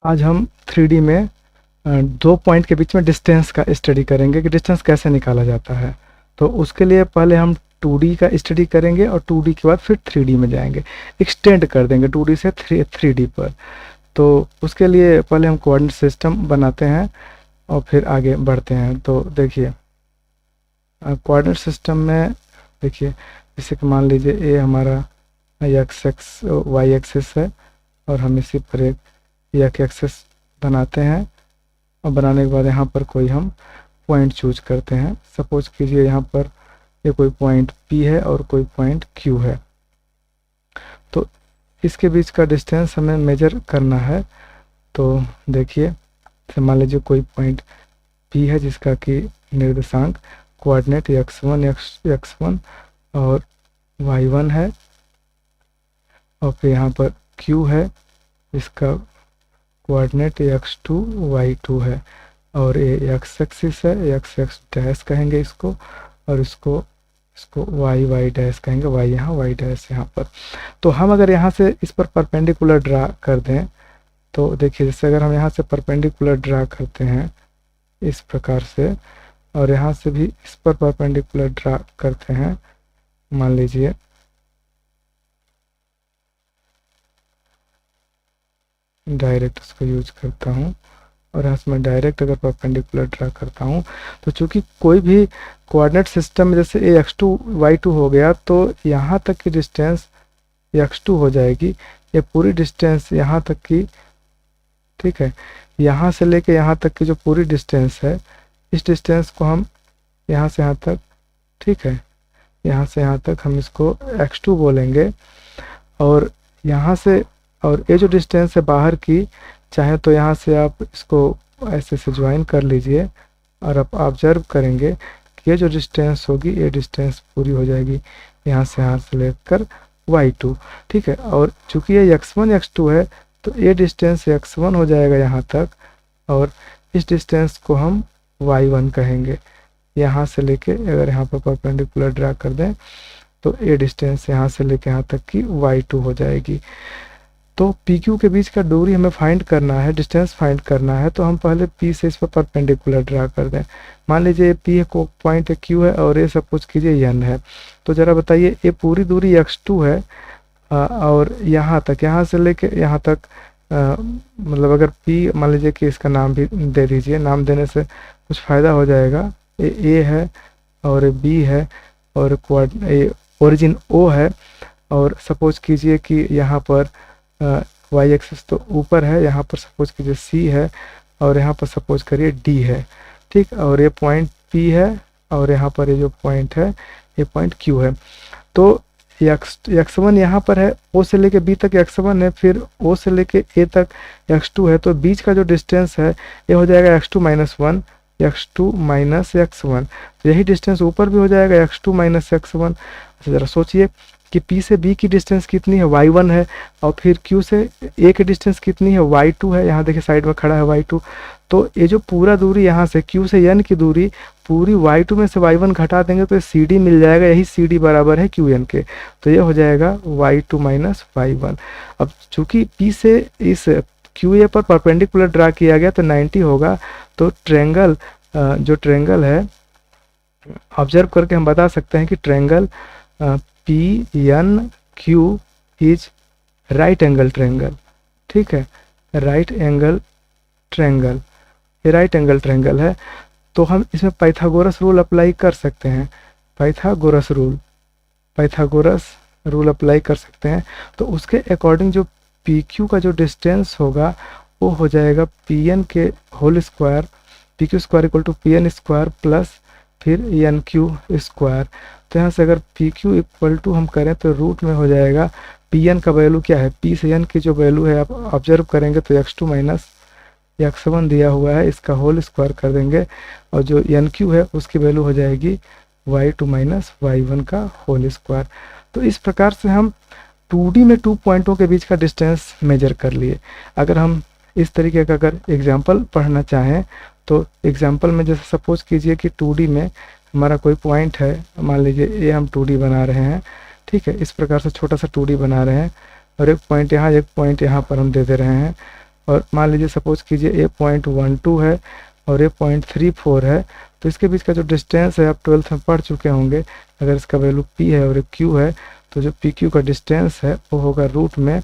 आज हम 3D में दो पॉइंट के बीच में डिस्टेंस का स्टडी करेंगे कि डिस्टेंस कैसे निकाला जाता है। तो उसके लिए पहले हम 2D का स्टडी करेंगे और 2D के बाद फिर 3D में जाएंगे, एक्सटेंड कर देंगे 2D से 3D पर। तो उसके लिए पहले हम कोऑर्डिनेट सिस्टम बनाते हैं और फिर आगे बढ़ते हैं। तो देखिए कोऑर्डिनेट सिस्टम में देखिए, जैसे कि मान लीजिए ये हमारा एक्स वाई एक्सिस है और हम इसी पर एक एक्स एक्सिस बनाते हैं और बनाने के बाद यहाँ पर कोई हम पॉइंट चूज करते हैं। सपोज कीजिए यहाँ पर ये कोई पॉइंट P है और कोई पॉइंट Q है, तो इसके बीच का डिस्टेंस हमें मेजर करना है। तो देखिए मान लीजिए कोई पॉइंट P है जिसका कि निर्देशांक कोऑर्डिनेट x1 और y1 है, और फिर यहाँ पर Q है इसका कोऑर्डिनेट x2 y2 है, और ये x एक्सिस है, x डैश कहेंगे इसको, और इसको y डैश कहेंगे, y यहाँ y डैश यहाँ पर। तो हम अगर यहाँ से इस पर परपेंडिकुलर ड्रा कर दें तो देखिए, जैसे अगर हम यहाँ से परपेंडिकुलर ड्रा करते हैं इस प्रकार से, और यहाँ से भी इस पर परपेंडिकुलर ड्रा करते हैं, मान लीजिए डायरेक्ट उसको यूज करता हूँ, और यहाँ से मैं डायरेक्ट अगर परपेंडिकुलर ड्रा करता हूँ तो चूंकि कोई भी कोऑर्डिनेट सिस्टम में जैसे ये x2 y2 हो गया, तो यहाँ तक की डिस्टेंस x2 हो जाएगी, ये पूरी डिस्टेंस यहाँ तक की, ठीक है, यहाँ से लेके यहाँ तक की जो पूरी डिस्टेंस है, इस डिस्टेंस को हम यहाँ से यहाँ तक, ठीक है, यहाँ से यहाँ तक हम इसको x2 बोलेंगे। और यहाँ से, और ये जो डिस्टेंस है बाहर की, चाहे तो यहाँ से आप इसको ऐसे से ज्वाइन कर लीजिए, और आप ऑब्जर्व करेंगे कि ये जो डिस्टेंस होगी ये डिस्टेंस पूरी हो जाएगी यहाँ से लेकर y2, ठीक है। और चूंकि ये x1 x2 है तो ये डिस्टेंस x1 हो जाएगा यहाँ तक, और इस डिस्टेंस को हम y1 कहेंगे। यहाँ से लेके अगर यहाँ पर परपेंडिकुलर ड्रा कर दें तो ये डिस्टेंस यहाँ से लेके यहाँ तक की y2 हो जाएगी। तो PQ के बीच का दूरी हमें फाइंड करना है, डिस्टेंस फाइंड करना है, तो हम पहले P से इस पर परपेंडिकुलर ड्रा कर दें। मान लीजिए P को पॉइंट Q है और ये सपोज कीजिए N है, तो ज़रा बताइए ये पूरी दूरी x2 है, और यहाँ तक, यहाँ से लेके यहाँ तक, मतलब अगर P मान लीजिए कि इसका नाम भी दे दीजिए, नाम देने से कुछ फ़ायदा हो जाएगा। ये A है और B है और ओरिजिन O है, और सपोज कीजिए कि यहाँ पर y एक्सिस तो ऊपर है, यहाँ पर सपोज कीजिए C है, और यहाँ पर सपोज करिए D है, ठीक, और ये पॉइंट P है, और यहाँ पर ये जो पॉइंट है ये पॉइंट Q है। तो x1 यहाँ पर है, O से लेके B तक x1 है, फिर O से लेके A तक x2 है, तो बीच का जो डिस्टेंस है ये हो जाएगा x2 minus 1, x2 minus x1, तो यही डिस्टेंस ऊपर भी हो जाएगा x2 माइनस x1। अच्छा ज़रा सोचिए कि P से B की डिस्टेंस कितनी है, y1 है, और फिर Q से A की डिस्टेंस कितनी है, y2 है, यहाँ देखिए साइड में खड़ा है y2। तो ये जो पूरा दूरी यहाँ से Q से N की दूरी पूरी y2 में से y1 घटा देंगे तो CD मिल जाएगा, यही CD बराबर है QN के, तो ये हो जाएगा y2 माइनस y1। अब चूंकि P से इस QA पर परपेंडिकुलर ड्रा किया गया तो 90 होगा, तो ट्रेंगल, जो ट्रेंगल है, ऑब्जर्व करके हम बता सकते हैं कि triangle PNQ is right angle triangle, ठीक है, राइट एंगल ट्रेंगल, ये राइट एंगल ट्रेंगल है। तो हम इसमें पाइथागोरस रूल अप्लाई कर सकते हैं, पाइथागोरस रूल अप्लाई कर सकते हैं। तो उसके अकॉर्डिंग जो PQ का जो डिस्टेंस होगा वो हो जाएगा PN के whole square, PQ square equal to PN square plus फिर NQ स्क्वायर। तो यहाँ से अगर PQ इक्वल टू हम करें तो रूट में हो जाएगा, PN का वैल्यू क्या है, P से N की जो वैल्यू है आप ऑब्जर्व करेंगे तो x2 माइनस x1 दिया हुआ है, इसका होल स्क्वायर कर देंगे, और जो NQ है उसकी वैल्यू हो जाएगी y2 माइनस y1 का होल स्क्वायर। तो इस प्रकार से हम 2D में 2 पॉइंटों के बीच का डिस्टेंस मेजर कर लिए। अगर हम इस तरीके का अगर एग्जाम्पल पढ़ना चाहें तो एग्जाम्पल में जैसे सपोज कीजिए कि 2D में हमारा कोई पॉइंट है, मान लीजिए ये हम 2D बना रहे हैं, ठीक है, इस प्रकार से छोटा सा 2D बना रहे हैं, और एक पॉइंट यहाँ पर हम दे दे रहे हैं, और मान लीजिए सपोज कीजिए ये 0.12 है और ये 0.34 है, तो इसके बीच का जो डिस्टेंस है आप 12th में पढ़ चुके होंगे। अगर इसका वैल्यू p है और ये q है तो जो pq का डिस्टेंस है वो होगा रूट में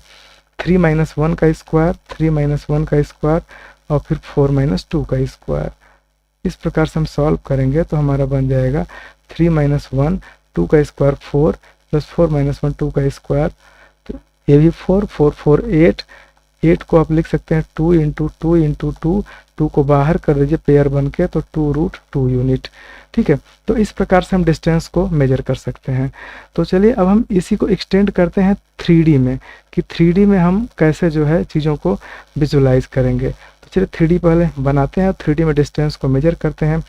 3 - 1 का स्क्वायर, 3 - 1 का स्क्वायर और फिर 4 - 2 का स्क्वायर। इस प्रकार से हम सॉल्व करेंगे तो हमारा बन जाएगा 3 - 1 2 का स्क्वायर 4 प्लस 4 - 1 2 का स्क्वायर, तो ये भी 4 4 4 8, 8 को आप लिख सकते हैं 2 × 2 × 2, 2 को बाहर कर दीजिए पेयर बन के तो 2√2 यूनिट। ठीक है, तो इस प्रकार से हम डिस्टेंस को मेजर कर सकते हैं। तो चलिए अब हम इसी को एक्सटेंड करते हैं 3D में, कि 3D में हम कैसे जो है चीज़ों को विजुलाइज करेंगे। तो चलिए 3D पहले बनाते हैं, 3D में डिस्टेंस को मेजर करते हैं।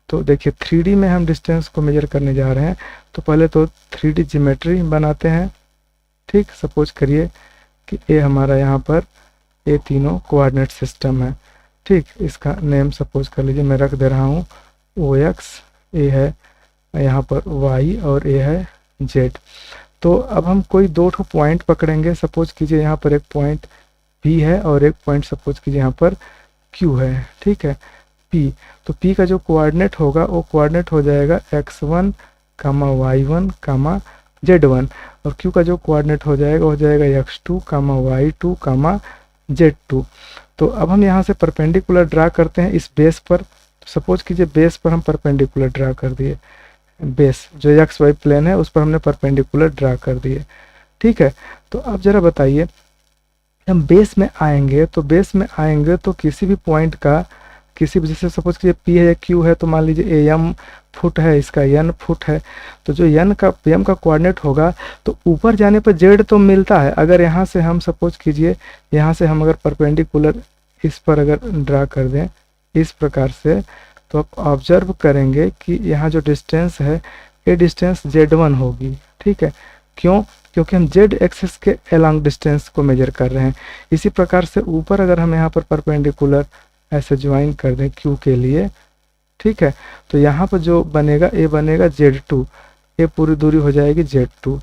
तो देखिए 3D में हम डिस्टेंस को मेजर करने जा रहे हैं, तो पहले तो 3D ज्योमेट्री बनाते हैं। ठीक, सपोज करिए कि ये हमारा यहाँ पर ये तीनों कोऑर्डिनेट सिस्टम है। ठीक, इसका नेम सपोज कर लीजिए मैं रख दे रहा हूँ OX, ये है यहाँ पर Y और ये है Z। तो अब हम कोई दो ठो पॉइंट पकड़ेंगे। सपोज कीजिए यहाँ पर एक पॉइंट P है और एक पॉइंट सपोज कीजिए यहाँ पर Q है। ठीक है, P, तो P का जो कोऑर्डिनेट होगा वो कोऑर्डिनेट हो जाएगा x1, y1, z1, और Q का जो कोऑर्डिनेट हो जाएगा x2, y2, z2। तो अब हम यहाँ से परपेंडिकुलर ड्रा करते हैं इस बेस पर। तो सपोज कीजिए बेस पर हम परपेंडिकुलर ड्रा कर दिए, बेस जो एक्स वाई प्लेन है उस पर हमने परपेंडिकुलर ड्रा कर दिए। ठीक है, तो अब जरा बताइए हम बेस में आएंगे, तो बेस में आएंगे तो किसी भी पॉइंट का, किसी भी, जैसे सपोज कीजिए P है या Q है, तो मान लीजिए AM फुट है, इसका N फुट है, तो जो M का कोऑर्डिनेट होगा तो ऊपर जाने पर Z तो मिलता है। अगर यहाँ से हम सपोज कीजिए यहाँ से हम अगर परपेंडिकुलर इस पर अगर ड्रा कर दें इस प्रकार से, तो आप ऑब्जर्व करेंगे कि यहाँ जो डिस्टेंस है ये डिस्टेंस Z1 होगी। ठीक है, क्यों? क्योंकि हम Z एक्सिस के अलोंग डिस्टेंस को मेजर कर रहे हैं। इसी प्रकार से ऊपर अगर हम यहाँ पर परपेंडिकुलर ऐसे ज्वाइन कर दें Q के लिए, ठीक है, तो यहाँ पर जो बनेगा ये बनेगा Z2, ये पूरी दूरी हो जाएगी Z2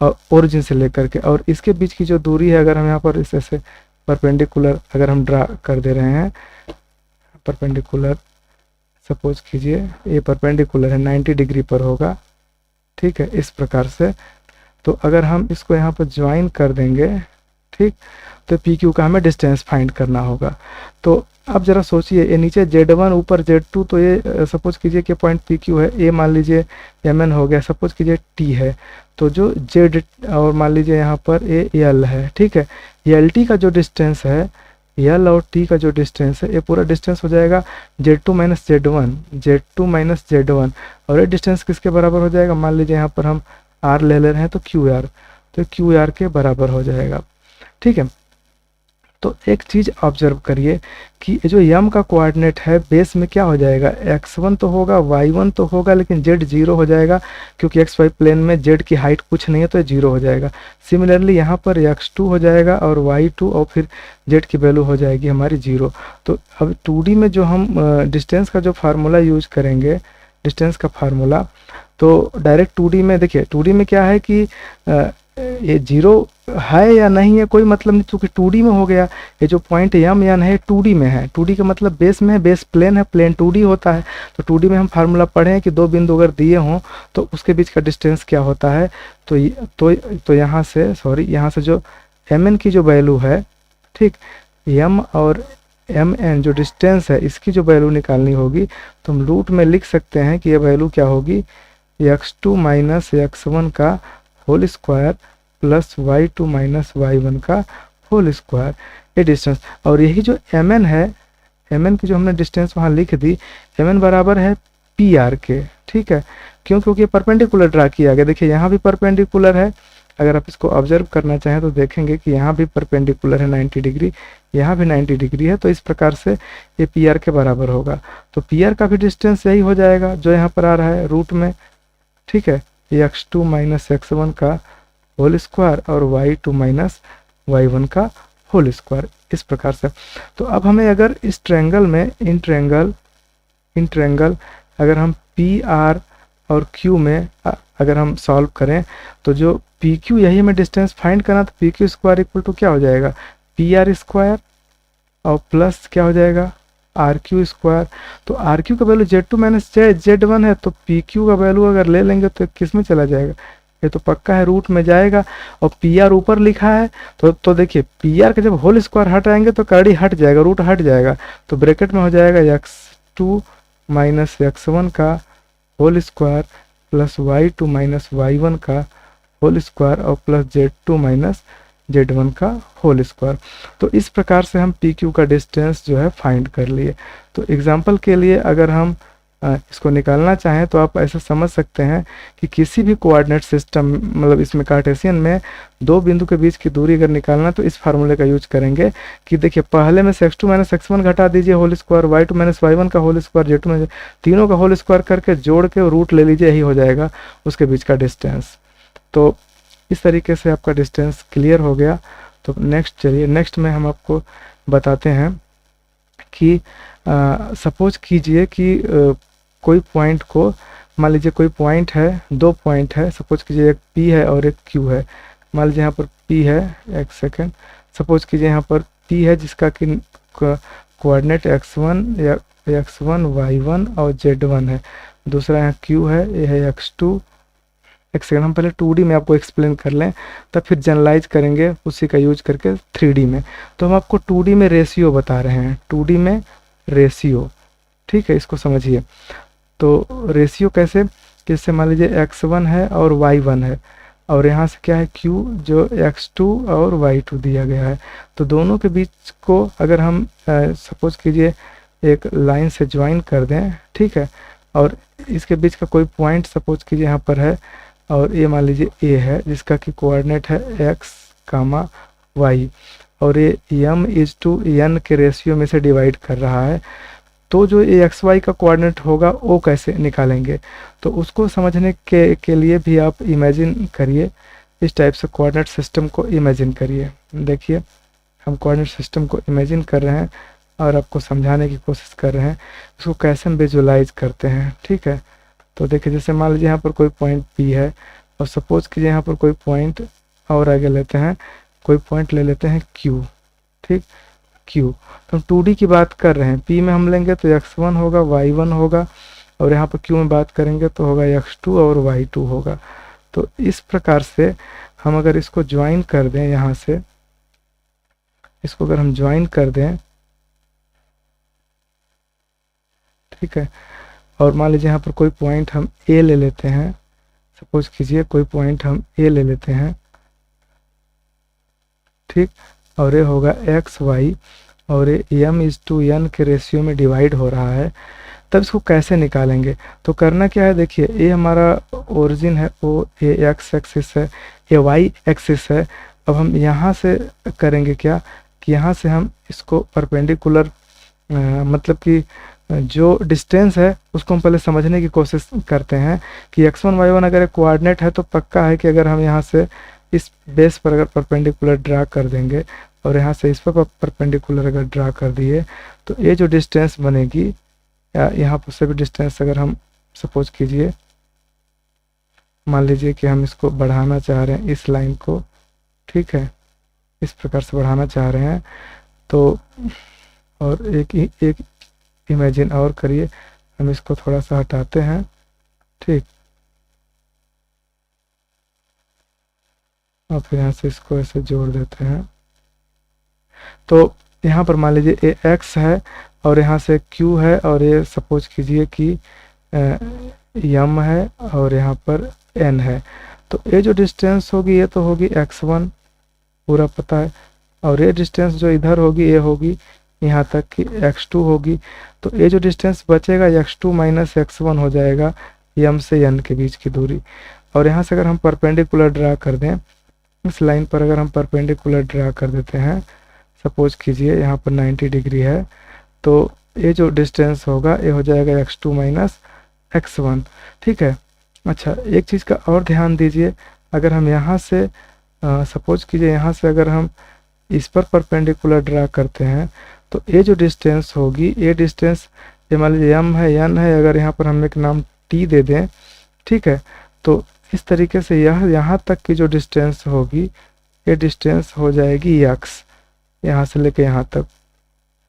और ओरिजिन से लेकर के, और इसके बीच की जो दूरी है अगर हम यहाँ पर इस ऐसे परपेंडिकुलर अगर हम ड्रा कर दे रहे हैं, परपेंडिकुलर सपोज कीजिए ये परपेंडिकुलर है 90 डिग्री पर होगा। ठीक है, इस प्रकार से, तो अगर हम इसको यहाँ पर ज्वाइन कर देंगे, ठीक, तो PQ का हमें डिस्टेंस फाइंड करना होगा। तो अब जरा सोचिए ये नीचे Z1 ऊपर Z2, तो ये सपोज कीजिए कि पॉइंट PQ है, ये मान लीजिए MN हो गया, सपोज कीजिए T है, तो जो Z और मान लीजिए यहाँ पर ये L है। ठीक है, LT का जो डिस्टेंस है, L और T का जो डिस्टेंस है, ये पूरा डिस्टेंस हो जाएगा Z2 - Z1, Z2 - Z1, और ये डिस्टेंस किसके बराबर हो जाएगा? मान लीजिए यहाँ पर हम R ले रहे हैं तो QR, तो QR के बराबर हो जाएगा। ठीक है, तो एक चीज़ ऑब्जर्व करिए कि जो M का कोऑर्डिनेट है बेस में क्या हो जाएगा, x1 तो होगा, y1 तो होगा, लेकिन z 0 हो जाएगा क्योंकि xy प्लेन में z की हाइट कुछ नहीं है तो 0 हो जाएगा। सिमिलरली यहाँ पर x2 हो जाएगा और y2 और फिर z की वैल्यू हो जाएगी हमारी 0। तो अब 2D में जो हम डिस्टेंस का जो फार्मूला यूज करेंगे, डिस्टेंस का फार्मूला, तो डायरेक्ट 2D में देखिए 2D में क्या है कि ये 0 है या नहीं है कोई मतलब नहीं, क्योंकि 2D में हो गया। ये जो पॉइंट M N है 2D में है, 2D का मतलब बेस में है, बेस प्लेन है, प्लेन 2D होता है। तो 2D में हम फार्मूला पढ़े हैं कि दो बिंदु अगर दिए हों तो उसके बीच का डिस्टेंस क्या होता है। तो यहाँ से यहाँ से जो MN की जो वैल्यू है, ठीक, M और MN जो डिस्टेंस है इसकी जो वैल्यू निकालनी होगी तो हम रूट में लिख सकते हैं कि ये वैल्यू क्या होगी, x2 - x1 का whole square plus y2 - y1 का होल स्क्वायर, ये डिस्टेंस। और यही जो MN है, MN की जो हमने डिस्टेंस वहाँ लिख दी, MN बराबर है PR के। ठीक है, क्यों? क्योंकि परपेंडिकुलर ड्रा किया गया। देखिए यहाँ भी परपेंडिकुलर है, अगर आप इसको ऑब्जर्व करना चाहें तो देखेंगे कि यहाँ भी परपेंडिकुलर है 90 डिग्री, यहाँ भी 90 डिग्री है, तो इस प्रकार से ये PR के बराबर होगा। तो PR का भी डिस्टेंस यही हो जाएगा जो यहाँ पर आ रहा है रूट में। ठीक है, x2 - x1 का होल स्क्वायर और y2 - y1 का होल स्क्वायर, इस प्रकार से। तो अब हमें अगर इस ट्रायंगल में इन ट्रायंगल अगर हम PR और Q में अगर हम सॉल्व करें तो जो PQ यही हमें डिस्टेंस फाइंड करना, तो PQ स्क्वायर इक्वल टू क्या हो जाएगा, PR स्क्वायर और प्लस क्या हो जाएगा आर क्यू स्क्वायर। तो आर क्यू का वैल्यू Z2 माइनस Z1 है, तो पी क्यू का वैल्यू अगर ले लेंगे तो किस में चला जाएगा, ये तो पक्का है रूट में जाएगा। और पी आर ऊपर लिखा है तो देखिए पी आर का जब होल स्क्वायर हट आएंगे तो करड़ी हट जाएगा, रूट हट जाएगा, तो ब्रैकेट में हो जाएगा x2 माइनस x1 का whole square plus y2 minus y1 का होल स्क्वायर और प्लस Z2 माइनस Z1 का होल स्क्वायर। तो इस प्रकार से हम पी क्यू का डिस्टेंस जो है फाइंड कर लिए। तो एग्जांपल के लिए अगर हम इसको निकालना चाहें तो आप ऐसा समझ सकते हैं कि किसी भी कोऑर्डिनेट सिस्टम मतलब इसमें कार्टेशियन में दो बिंदु के बीच की दूरी अगर निकालना तो इस फार्मूले का यूज करेंगे कि देखिए पहले में से x2 माइनस x1 घटा दीजिए whole square, y2 minus y1 का होल स्क्वायर, z2 माइनस तीनों का होल स्क्वायर करके जोड़ के रूट ले लीजिए, यही हो जाएगा उसके बीच का डिस्टेंस। तो इस तरीके से आपका डिस्टेंस क्लियर हो गया। तो नेक्स्ट चलिए नेक्स्ट में हम आपको बताते हैं कि सपोज कीजिए कि कोई पॉइंट को मान लीजिए कोई पॉइंट है, दो पॉइंट है, सपोज कीजिए एक P है और एक Q है। मान लीजिए यहाँ पर P है, एक सेकेंड, सपोज कीजिए यहाँ पर P है जिसका कि कोऑर्डिनेट x1 या x1 y1 और z1 है, दूसरा यहाँ Q है, ये है x2। एक सेकेंड हम पहले 2D में आपको एक्सप्लेन कर लें तब फिर जनरलाइज करेंगे उसी का यूज करके 3D में। तो हम आपको 2D में रेशियो बता रहे हैं, 2D में रेशियो, ठीक है, इसको समझिए। तो रेशियो कैसे, जैसे मान लीजिए x1 है और y1 है और यहाँ से क्या है q जो x2 और y2 दिया गया है। तो दोनों के बीच को अगर हम सपोज कीजिए एक लाइन से ज्वाइन कर दें, ठीक है, और इसके बीच का कोई पॉइंट सपोज कीजिए यहाँ पर है और ये मान लीजिए a है जिसका कि कोऑर्डिनेट है x, y और ये m इज टू n के रेशियो में से डिवाइड कर रहा है। तो जो ये एक्स वाई का कोऑर्डिनेट होगा वो कैसे निकालेंगे, तो उसको समझने के लिए भी आप इमेजिन करिए, इस टाइप से कोऑर्डिनेट सिस्टम को इमेजिन करिए। देखिए हम कोऑर्डिनेट सिस्टम को इमेजिन कर रहे हैं और आपको समझाने की कोशिश कर रहे हैं इसको कैसे हम विजुलाइज करते हैं, ठीक है। तो देखिए जैसे मान लीजिए यहाँ पर कोई पॉइंट P है और सपोज कीजिए यहाँ पर कोई पॉइंट और आगे लेते हैं, कोई पॉइंट ले लेते हैं Q, ठीक, Q। तो हम 2D की बात कर रहे हैं, P में हम लेंगे तो x1 होगा, y1 होगा और यहाँ पर Q में बात करेंगे तो होगा x2 और y2 होगा। तो इस प्रकार से हम अगर इसको ज्वाइन कर दें, यहाँ से इसको अगर हम ज्वाइन कर दें, ठीक है, और मान लीजिए यहाँ पर कोई पॉइंट हम A ले लेते हैं, सपोज कीजिए कोई पॉइंट हम A ले लेते हैं, ठीक, और ये होगा एक्स वाई और ये m इज टू n के रेशियो में डिवाइड हो रहा है। तब इसको कैसे निकालेंगे, तो करना क्या है, देखिए ये हमारा ओरिजिन है, वो ये एक्स एक्सिस है, ये वाई एक्सिस है। अब हम यहाँ से करेंगे क्या कि यहाँ से हम इसको परपेंडिकुलर मतलब कि जो डिस्टेंस है उसको हम पहले समझने की कोशिश करते हैं कि x1 y1 अगर एक कोऑर्डिनेट है तो पक्का है कि अगर हम यहाँ से इस बेस पर अगर परपेंडिकुलर ड्रा कर देंगे और यहाँ से इस पर परपेंडिकुलर अगर ड्रा कर दिए तो ये जो डिस्टेंस बनेगी या यहाँ पर से भी डिस्टेंस अगर हम सपोज कीजिए, मान लीजिए कि हम इसको बढ़ाना चाह रहे हैं इस लाइन को, ठीक है, इस प्रकार से बढ़ाना चाह रहे हैं। तो और एक इमेजिन और करिए, हम इसको थोड़ा सा हटाते हैं, ठीक, और फिर यहाँ से इसको ऐसे जोड़ देते हैं। तो यहाँ पर मान लीजिए ये x है और यहाँ से q है और ये सपोज कीजिए कि m है और यहाँ पर n है। तो ये जो डिस्टेंस होगी ये तो होगी x1 पूरा पता है, और ये डिस्टेंस जो इधर होगी ये होगी यहाँ तक कि x2 होगी। तो ये जो डिस्टेंस बचेगा x2 माइनस x1 हो जाएगा m से n के बीच की दूरी। और यहाँ से अगर हम परपेंडिकुलर ड्रा कर दें, इस लाइन पर अगर हम परपेंडिकुलर ड्रा कर देते हैं, सपोज कीजिए यहाँ पर 90 डिग्री है, तो ये जो डिस्टेंस होगा ये हो जाएगा x2 माइनस x1, ठीक है। अच्छा एक चीज़ का और ध्यान दीजिए, अगर हम यहाँ से सपोज कीजिए यहाँ से अगर हम इस पर परपेंडिकुलर ड्रा करते हैं तो ये जो डिस्टेंस होगी, ये डिस्टेंस ये मान लीजिए m है n है, अगर यहाँ पर हम एक नाम t दे दें, ठीक है, तो इस तरीके से यह यहाँ तक की जो डिस्टेंस होगी ये डिस्टेंस हो जाएगी x, यहाँ से लेके यहाँ तक,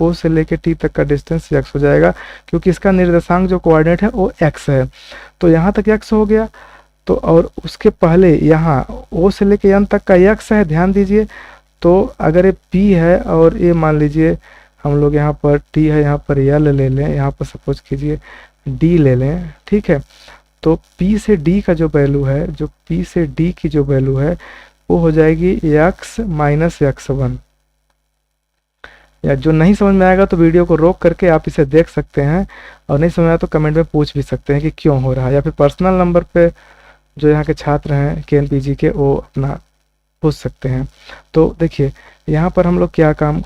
ओ से लेके टी तक का डिस्टेंस x हो जाएगा, क्योंकि इसका निर्देशांक जो कोऑर्डिनेट है वो x है। तो यहाँ तक x हो गया। तो और उसके पहले यहाँ o से लेके n तक का x है, ध्यान दीजिए। तो अगर ये p है और ये मान लीजिए हम लोग यहाँ पर t है, यहाँ पर l ले लें, यहाँ पर सपोज कीजिए d ले लें, ठीक है। तो p से d का जो वैल्यू है, जो p से d की जो वैल्यू है वो हो जाएगी x माइनस x1। या जो नहीं समझ में आएगा तो वीडियो को रोक करके आप इसे देख सकते हैं, और नहीं समझ आया तो कमेंट में पूछ भी सकते हैं कि क्यों हो रहा है, या फिर पर्सनल नंबर पे जो यहाँ के छात्र हैं KNPG के वो अपना पूछ सकते हैं। तो देखिए यहाँ पर हम लोग क्या काम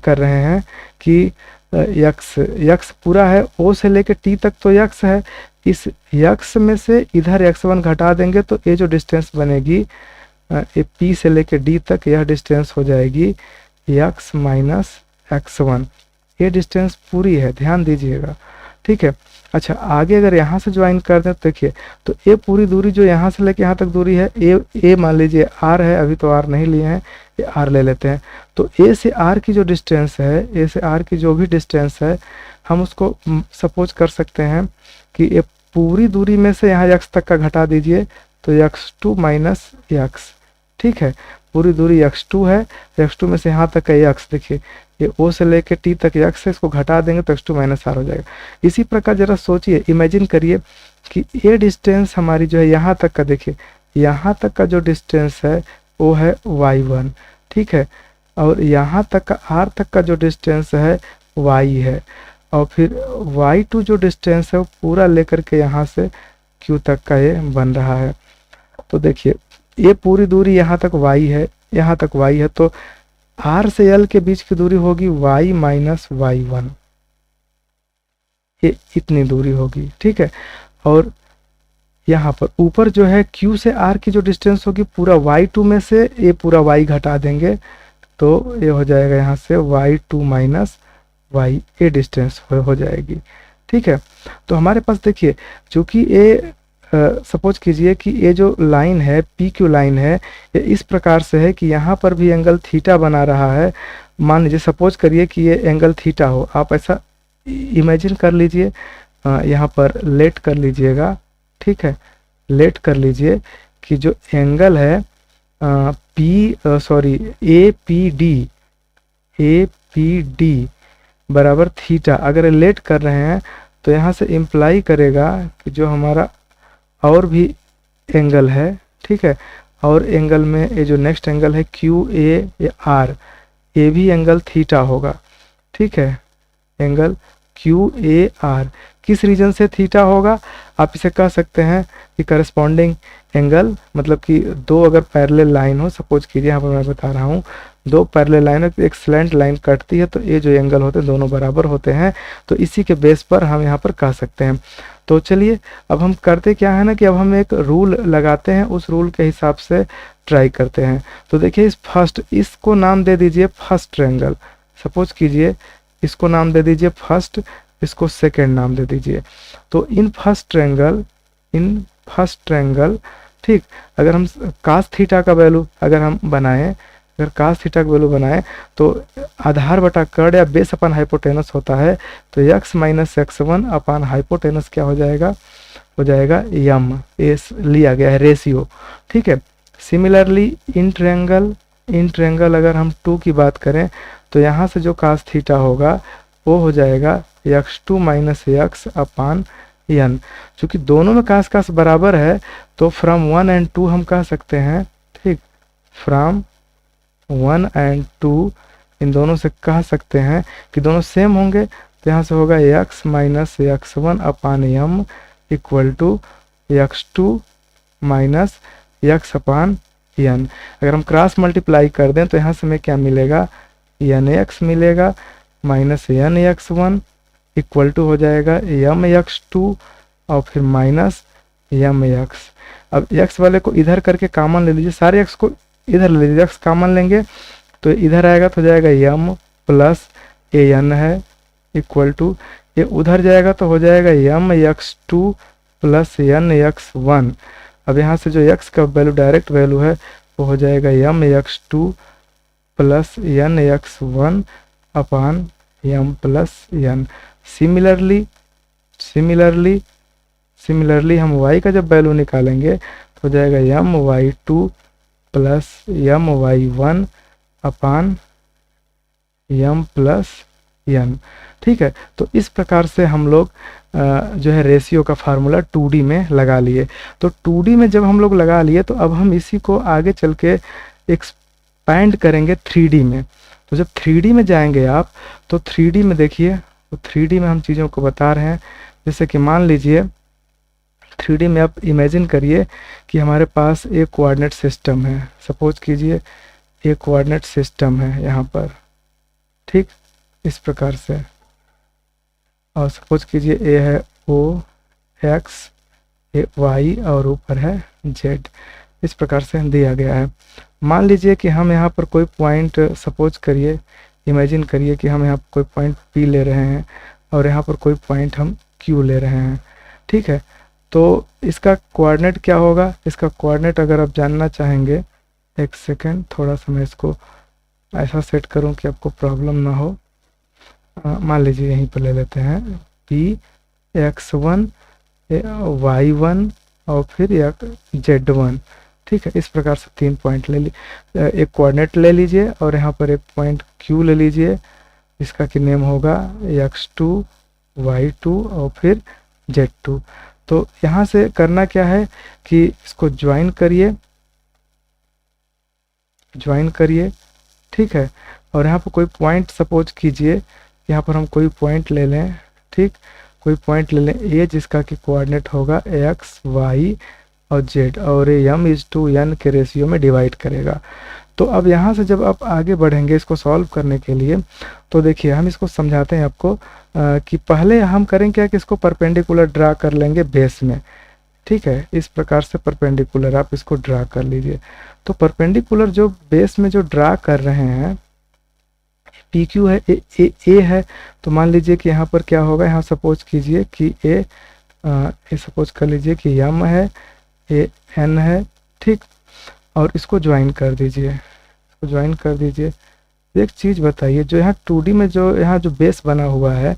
कर रहे हैं कि x पूरा है, o से लेके t तक तो x है, इस x में से इधर x1 घटा देंगे तो ये जो डिस्टेंस बनेगी ये p से लेके d तक, यह डिस्टेंस हो जाएगी x माइनस x1। ये डिस्टेंस पूरी है, ध्यान दीजिएगा, ठीक है। अच्छा आगे अगर यहाँ से ज्वाइन कर दें तो देखिए, तो ये पूरी दूरी जो यहाँ से लेके यहाँ तक दूरी है, ए मान लीजिए r है, अभी तो r नहीं लिए हैं, ये r ले लेते हैं। तो a से r की जो डिस्टेंस है, a से r की जो भी डिस्टेंस है, हम उसको सपोज कर सकते हैं कि ये पूरी दूरी में से यहाँ x तक का घटा दीजिए तो x2 माइनस x, ठीक है। पूरी दूरी x2 है, x2 में से यहाँ तक का x, देखिए ये o से लेके t तक x है, इसको घटा देंगे तो x2 माइनस r हो जाएगा। इसी प्रकार जरा सोचिए, इमेजिन करिए कि ये डिस्टेंस हमारी जो है यहाँ तक का, देखिए यहाँ तक का जो डिस्टेंस है वो है y1, ठीक है। और यहाँ तक का r तक का जो डिस्टेंस है y है, और फिर y2 जो डिस्टेंस है वो पूरा लेकर के यहाँ से q तक का ये बन रहा है। तो देखिए ये पूरी दूरी यहाँ तक y है, यहाँ तक y है, तो r से l के बीच की दूरी होगी y माइनस y1, ये इतनी दूरी होगी, ठीक है। और यहाँ पर ऊपर जो है q से r की जो डिस्टेंस होगी, पूरा y2 में से ये पूरा y घटा देंगे तो ये हो जाएगा यहाँ से y2 माइनस y, ये डिस्टेंस हो जाएगी, ठीक है। तो हमारे पास देखिए, चूंकि ये सपोज कीजिए कि ये जो लाइन है PQ लाइन है, ये इस प्रकार से है कि यहाँ पर भी एंगल थीटा बना रहा है। मान लीजिए सपोज करिए कि ये एंगल थीटा हो, आप ऐसा इमेजिन कर लीजिए, यहाँ पर लेट कर लीजिएगा, ठीक है, लेट कर लीजिए कि जो एंगल है APD बराबर थीटा, अगर लेट कर रहे हैं तो यहाँ से इम्प्लाई करेगा कि जो हमारा और भी एंगल है, ठीक है, और एंगल में ये जो नेक्स्ट एंगल है QAR, ये भी एंगल थीटा होगा, ठीक है। एंगल QAR किस रीजन से थीटा होगा, आप इसे कह सकते हैं कि करस्पॉन्डिंग एंगल, मतलब कि दो अगर पैरेलल लाइन हो, सपोज कीजिए यहाँ पर मैं बता रहा हूँ, दो पैरेलल लाइन है, एक स्लैंट लाइन कटती है तो ये जो एंगल होते हैं दोनों बराबर होते हैं, तो इसी के बेस पर हम यहाँ पर कह सकते हैं। तो चलिए अब हम करते क्या है ना कि अब हम एक रूल लगाते हैं, उस रूल के हिसाब से ट्राई करते हैं। तो देखिए इस फर्स्ट, इसको नाम दे दीजिए फर्स्ट ट्रायंगल, सपोज कीजिए इसको नाम दे दीजिए फर्स्ट, इसको सेकेंड नाम दे दीजिए। तो इन फर्स्ट ट्रायंगल, ठीक, अगर हम कास थीटा का वैल्यू अगर हम बनाएं, अगर कास थीटा का वैल्यू बनाएं तो आधार बटा कर्ण या बेस अपन हाइपोटेनस होता है, तो x माइनस x1 अपन हाइपोटेनस क्या हो जाएगा, हो जाएगा यम, ये लिया गया है रेशियो, ठीक है। सिमिलरली इन ट्रायंगल अगर हम 2 की बात करें तो यहाँ से जो कास थीटा होगा वो हो जाएगा x2 minus x upon n। चूँकि दोनों में कास बराबर है तो फ्रॉम 1 and 2 हम कह सकते हैं, ठीक, फ्रॉम 1 and 2 इन दोनों से कह सकते हैं कि दोनों सेम होंगे, तो यहाँ से होगा x minus x1 upon m equal to x2 minus x upon n। अगर हम क्रॉस मल्टीप्लाई कर दें तो यहाँ से हमें क्या मिलेगा, nx मिलेगा माइनस nx1 इक्वल टू हो जाएगा mx2 और फिर माइनस mx। अब x वाले को इधर करके कॉमन ले लीजिए, सारे x को इधर ले लीजिए, x कॉमन लेंगे तो इधर आएगा तो हो जाएगा m प्लस an है इक्वल टू, ये उधर जाएगा तो हो जाएगा mx2 प्लस nx1। अब यहाँ से जो x का वैल्यू डायरेक्ट वैल्यू है वो हो जाएगा mx2 प्लस nx1 अपान m प्लस n। सिमिलरली हम y का जब वैल्यू निकालेंगे तो हो जाएगा my2 प्लस my1 अपान m प्लस n। ठीक है, तो इस प्रकार से हम लोग जो है रेशियो का फार्मूला 2D में लगा लिए। तो 2D में जब हम लोग लगा लिए तो अब हम इसी को आगे चल के एक्सपैंड करेंगे 3D में। तो जब 3D में जाएंगे आप तो 3D में देखिए, तो 3D में हम चीज़ों को बता रहे हैं। जैसे कि मान लीजिए 3D में आप इमेजिन करिए कि हमारे पास एक कोऑर्डिनेट सिस्टम है। सपोज कीजिए एक कोऑर्डिनेट सिस्टम है यहाँ पर, ठीक, इस प्रकार से। और सपोज कीजिए ए है ओ एक्स, ए वाई और ऊपर है जेड, इस प्रकार से दिया गया है। मान लीजिए कि हम यहाँ पर कोई पॉइंट, सपोज करिए, इमेजिन करिए कि हम यहाँ पर कोई पॉइंट पी ले रहे हैं और यहाँ पर कोई पॉइंट हम क्यू ले रहे हैं। ठीक है, तो इसका कोऑर्डिनेट क्या होगा? इसका कोऑर्डिनेट अगर आप जानना चाहेंगे, एक सेकेंड, थोड़ा सा मैं इसको ऐसा सेट करूं कि आपको प्रॉब्लम ना हो। मान लीजिए यहीं पर ले लेते हैं पी x1 y1 और फिर z1। ठीक है, इस प्रकार से 3 पॉइंट ले एक कोऑर्डिनेट ले लीजिए और यहाँ पर एक पॉइंट q ले लीजिए, इसका कि नेम होगा x2 y2 और फिर z2। तो यहाँ से करना क्या है कि इसको ज्वाइन करिए, ठीक है। और यहाँ पर कोई पॉइंट, सपोज कीजिए यहाँ पर हम कोई पॉइंट ले लें, ठीक, कोई पॉइंट ले लें ए, जिसका कि कोऑर्डिनेट होगा एक्स वाई और जेड, और ये m/n के रेशियो में डिवाइड करेगा। तो अब यहाँ से जब आप आगे बढ़ेंगे इसको सॉल्व करने के लिए, तो देखिए हम इसको समझाते हैं आपको कि पहले हम करेंगे क्या कि इसको परपेंडिकुलर ड्रा कर लेंगे बेस में। ठीक है, इस प्रकार से परपेंडिकुलर आप इसको ड्रा कर लीजिए। तो परपेंडिकुलर जो बेस में जो ड्रा कर रहे हैं, पी क्यू है, ए है, तो मान लीजिए कि यहाँ पर क्या होगा, यहाँ सपोज कीजिए कि ए सपोज कर लीजिए कि यम है, ए एन है, ठीक, और इसको ज्वाइन कर दीजिए, एक चीज़ बताइए, जो यहाँ 2D में जो यहाँ जो बेस बना हुआ है,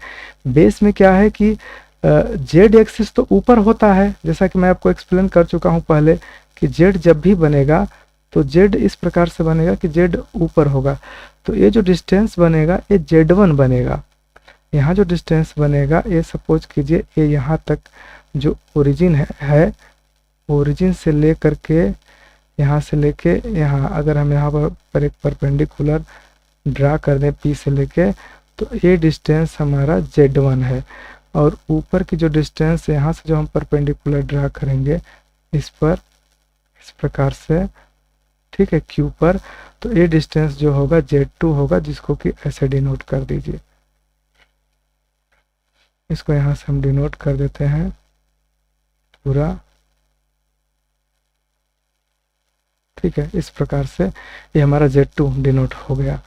बेस में क्या है कि जेड एक्सिस तो ऊपर होता है, जैसा कि मैं आपको एक्सप्लेन कर चुका हूँ पहले कि जेड जब भी बनेगा तो जेड इस प्रकार से बनेगा कि जेड ऊपर होगा। तो ये जो डिस्टेंस बनेगा ये z1 बनेगा। यहाँ जो डिस्टेंस बनेगा ये सपोज कीजिए ये यहाँ तक जो ओरिजिन है ओरिजिन से ले करके यहाँ से लेके यहाँ, अगर हम यहाँ पर एक परपेंडिकुलर ड्रा कर दें पी से लेके, तो ये डिस्टेंस हमारा z1 है। और ऊपर की जो डिस्टेंस यहाँ से जो हम परपेंडिकुलर ड्रा करेंगे इस पर, इस प्रकार से, ठीक है, क्यू पर, तो ये डिस्टेंस जो होगा z2 होगा, जिसको कि ऐसे डिनोट कर दीजिए। इसको यहाँ से हम डिनोट कर देते हैं पूरा, ठीक है, इस प्रकार से ये हमारा z2 डिनोट हो गया।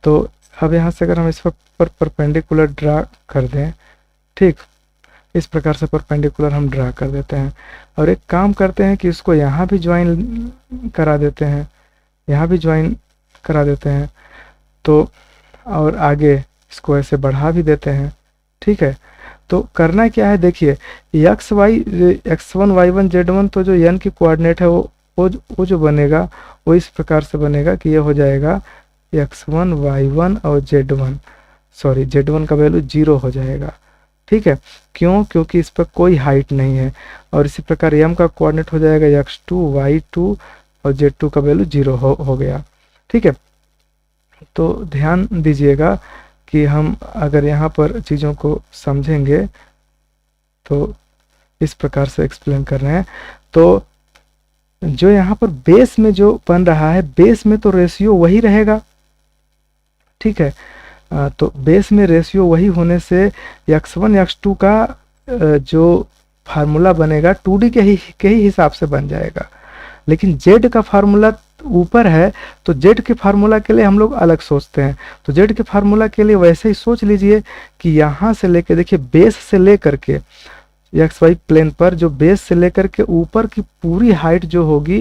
तो अब यहाँ से अगर हम इस पर परपेंडिकुलर ड्रा कर दें, ठीक, इस प्रकार से परपेंडिकुलर हम ड्रा कर देते हैं। और एक काम करते हैं कि इसको यहाँ भी ज्वाइन करा देते हैं, यहाँ भी ज्वाइन करा देते हैं, तो और आगे इसको ऐसे बढ़ा भी देते हैं। ठीक है, तो करना क्या है, देखिए x1 y1 z1, तो जो n की कोऑर्डिनेट है वो जो बनेगा वो इस प्रकार से बनेगा कि ये हो जाएगा x1 y1 और z1, सॉरी z1 का वैल्यू 0 हो जाएगा। ठीक है, क्यों? क्योंकि इस पर कोई हाइट नहीं है। और इसी प्रकार m का कोऑर्डिनेट हो जाएगा x2 y2 और z2 का वैल्यू 0 हो गया। ठीक है, तो ध्यान दीजिएगा कि हम अगर यहाँ पर चीज़ों को समझेंगे तो इस प्रकार से एक्सप्लेन कर रहे हैं। तो जो यहाँ पर बेस में जो बन रहा है, बेस में तो रेशियो वही रहेगा। ठीक है, तो बेस में रेशियो वही होने से x1 x2 का जो फार्मूला बनेगा 2D के ही हिसाब से बन जाएगा। लेकिन z का फार्मूला ऊपर है, तो z के फार्मूला के लिए हम लोग अलग सोचते हैं। तो z के फार्मूला के लिए वैसे ही सोच लीजिए कि यहाँ से लेके, देखिए बेस से लेकर के एक्स वाई प्लेन पर जो बेस से लेकर के ऊपर की पूरी हाइट जो होगी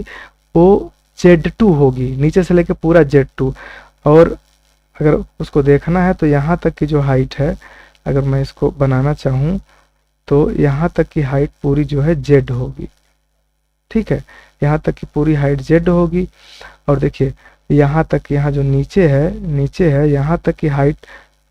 वो z2 होगी, नीचे से लेकर पूरा z2। और अगर उसको देखना है तो यहाँ तक की जो हाइट है, अगर मैं इसको बनाना चाहूँ तो यहाँ तक की हाइट पूरी जो है जेड होगी, ठीक है, यहाँ तक की पूरी हाइट जेड होगी। और देखिए यहाँ तक, यहाँ जो नीचे है यहाँ तक की हाइट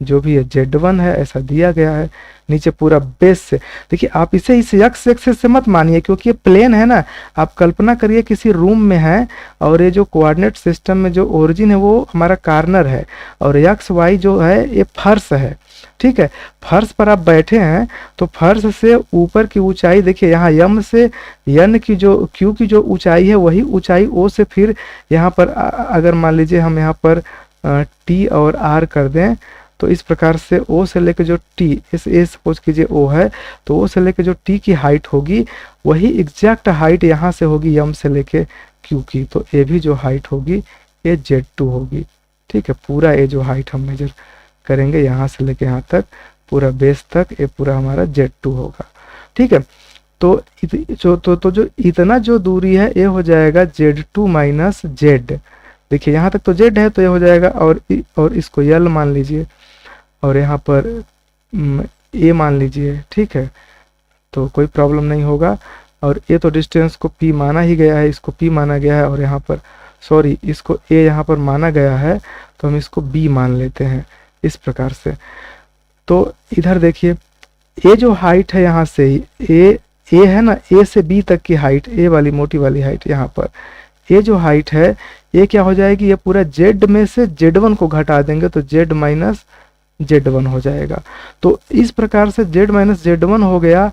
जो भी है Z1 है, ऐसा दिया गया है नीचे पूरा बेस से। देखिए आप इसे इस एक्स एक्सिस से मत मानिए क्योंकि ये प्लेन है ना। आप कल्पना करिए किसी रूम में है और ये जो कोऑर्डिनेट सिस्टम में जो ओरिजिन है वो हमारा कॉर्नर है और एक्स वाई जो है ये फर्श है, ठीक है। फर्श पर आप बैठे हैं तो फर्श से ऊपर की ऊंचाई देखिए, यहाँ यम से यन की जो क्यू की जो ऊंचाई है वही ऊंचाई ओ से फिर यहाँ पर अगर मान लीजिए हम यहाँ पर टी और आर कर दें तो इस प्रकार से ओ से लेकर जो टी, इस ए सपोज कीजिए ओ है तो ओ से लेकर जो टी की हाइट होगी वही एग्जैक्ट हाइट यहाँ से होगी यम से लेके क्यू की। तो ए भी जो हाइट होगी ये Z2 होगी, ठीक है। पूरा ये जो हाइट हम मेजर करेंगे यहाँ से लेके यहाँ तक पूरा बेस तक, ये पूरा हमारा Z2 होगा, ठीक है। तो जो इतना जो दूरी है ये हो जाएगा Z2 माइनस जेड। देखिए यहाँ तक तो जेड है तो ये हो जाएगा और इसको यल मान लीजिए और यहाँ पर ए मान लीजिए, ठीक है, तो कोई प्रॉब्लम नहीं होगा। और ये तो डिस्टेंस को पी माना ही गया है, इसको पी माना गया है और यहाँ पर सॉरी इसको ए यहाँ पर माना गया है तो हम इसको बी मान लेते हैं इस प्रकार से। तो इधर देखिए ये जो हाइट है यहाँ से ए है ना, ए से बी तक की हाइट, ए वाली मोटी वाली हाइट, यहाँ पर ये जो हाइट है ये क्या हो जाएगी, ये पूरा जेड में से Z1 को घटा देंगे तो Z माइनस Z1 हो जाएगा। तो इस प्रकार से Z माइनस Z1 हो गया।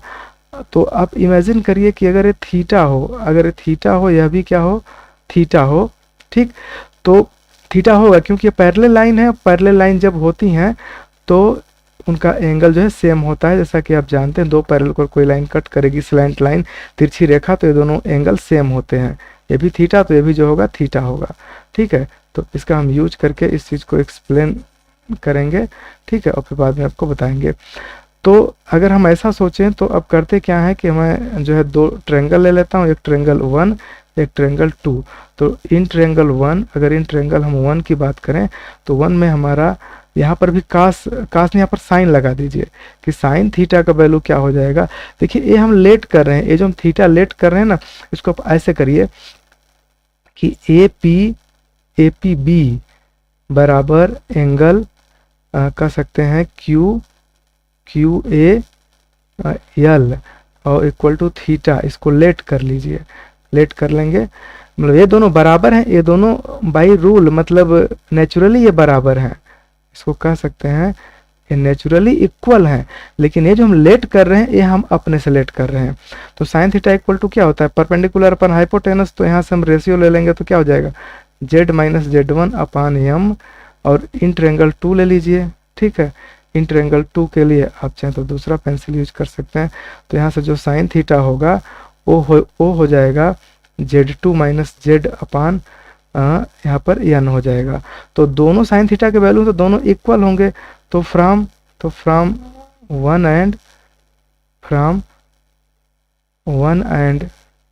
तो आप इमेजिन करिए कि अगर ये थीटा हो, अगर ये थीटा हो, यह भी क्या हो, थीटा हो, ठीक। तो थीटा होगा क्योंकि ये पैरेलल लाइन है, पैरेलल लाइन जब होती हैं तो उनका एंगल जो है सेम होता है। जैसा कि आप जानते हैं दो पैरेलल को कोई लाइन कट करेगी, स्लैंट लाइन, तिरछी रेखा, तो ये दोनों एंगल सेम होते हैं। ये भी थीटा तो ये भी जो होगा थीटा होगा, ठीक है। तो इसका हम यूज करके इस चीज़ को एक्सप्लेन करेंगे, ठीक है, और फिर बाद में आपको बताएंगे। तो अगर हम ऐसा सोचें तो अब करते क्या है कि मैं जो है दो ट्रायंगल ले लेता हूँ, एक ट्रायंगल 1 एक ट्रायंगल 2। तो इन ट्रायंगल 1, अगर इन ट्रायंगल हम 1 की बात करें तो 1 में हमारा यहाँ पर भी कास नहीं, यहाँ पर साइन लगा दीजिए कि साइन थीटा का वैल्यू क्या हो जाएगा। देखिए ये हम लेट कर रहे हैं, ये जो हम थीटा लेट कर रहे हैं ना, इसको आप ऐसे करिए कि ए पी बी बराबर एंगल कह सकते हैं क्यू ए यल और इक्वल टू थीटा। इसको लेट कर लीजिए, लेट कर लेंगे, मतलब ये दोनों बराबर हैं, ये दोनों बाई रूल मतलब नेचुरली ये बराबर हैं, इसको कह सकते हैं ये नेचुरली इक्वल हैं। लेकिन ये जो हम लेट कर रहे हैं ये हम अपने से लेट कर रहे हैं। तो साइन थीटा इक्वल टू क्या होता है, परपेंडिकुलर अपन हाइपोटेनस। तो यहाँ से हम रेशियो ले लेंगे तो क्या हो जाएगा, Z माइनस Z1 अपान यम। और इन ट्रायंगल 2 ले लीजिए, ठीक है। इन ट्रायंगल 2 के लिए आप चाहें तो दूसरा पेंसिल यूज कर सकते हैं। तो यहाँ से जो साइन थीटा होगा वो हो जाएगा Z2 माइनस जेड अपान यहाँ पर यन हो जाएगा। तो दोनों साइन थीटा के वैल्यू तो दोनों इक्वल होंगे। तो फ्रॉम 1 एंड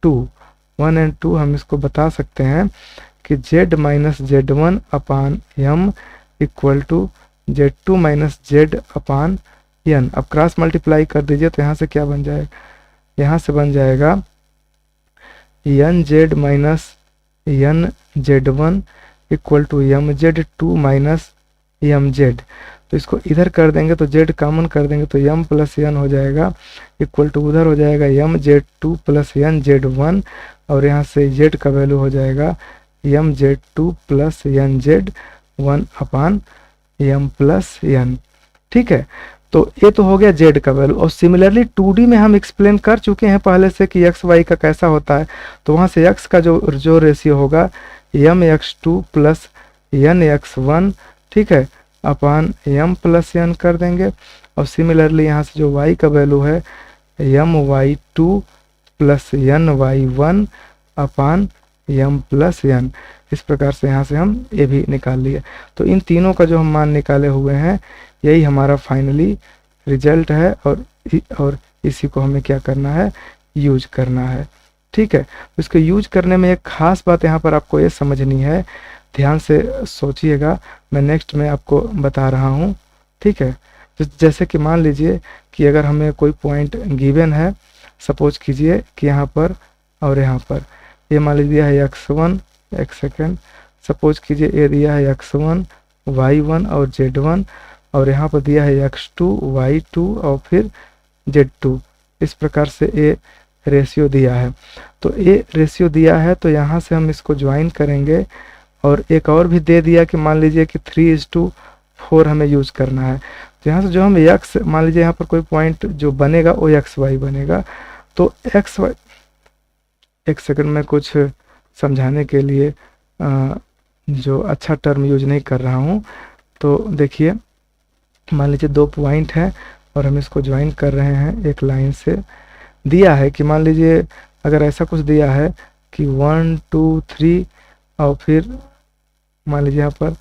2 हम इसको बता सकते हैं कि Z minus Z1 upon m equal to Z2 minus Z upon n. अब क्रॉस मल्टीप्लाई कर दीजिए तो यहाँ से क्या बन जाएगा, यहाँ से बन जाएगा n Z minus n Z1 equal to m Z2 minus m Z. तो इसको इधर कर देंगे तो Z कॉमन कर देंगे तो यम प्लस यन हो जाएगा इक्वल टू उधर हो जाएगा यम Z2 प्लस यन Z1 और यहाँ से Z का वैल्यू हो जाएगा यम Z2 प्लस यन Z1 अपान यम प्लस यन, ठीक है। तो ये तो हो गया Z का वैल्यू। और सिमिलरली 2D में हम एक्सप्लेन कर चुके हैं पहले से कि एक्स वाई का कैसा होता है। तो वहाँ से x का जो रेशियो होगा यम x2 प्लस यन x1, ठीक है, अपान यम प्लस यन कर देंगे। और सिमिलरली यहाँ से जो y का वैल्यू है यम y2 प्लस यन y1 अपान यम प्लस यन। इस प्रकार से यहाँ से हम ये भी निकाल लिए। तो इन तीनों का जो हम मान निकाले हुए हैं यही हमारा फाइनली रिजल्ट है और इसी को हमें क्या करना है, यूज करना है, ठीक है। इसको यूज करने में एक खास बात यहाँ पर आपको ये समझनी है, ध्यान से सोचिएगा। मैं नेक्स्ट में आपको बता रहा हूँ, ठीक है। जैसे कि मान लीजिए कि अगर हमें कोई पॉइंट गिवन है, सपोज कीजिए कि यहाँ पर और यहाँ पर, ये मान लीजिए है x1, एक सेकेंड, सपोज कीजिए ये दिया है x1, y1 और z1, और यहाँ पर दिया है x2, y2 और फिर z2। इस प्रकार से ये रेशियो दिया है। तो ये रेशियो दिया है, तो यहाँ से हम इसको ज्वाइन करेंगे। और एक और भी दे दिया कि मान लीजिए कि 3:4 हमें यूज़ करना है। तो यहाँ से जो हम x, मान लीजिए यहाँ पर कोई पॉइंट जो बनेगा वो xy बनेगा। तो xy, एक सेकंड में कुछ समझाने के लिए जो अच्छा टर्म यूज नहीं कर रहा हूँ। तो देखिए, मान लीजिए 2 पॉइंट हैं और हम इसको ज्वाइन कर रहे हैं एक लाइन से। दिया है कि मान लीजिए अगर ऐसा कुछ दिया है कि 1 2 3 और फिर मान लीजिए यहाँ पर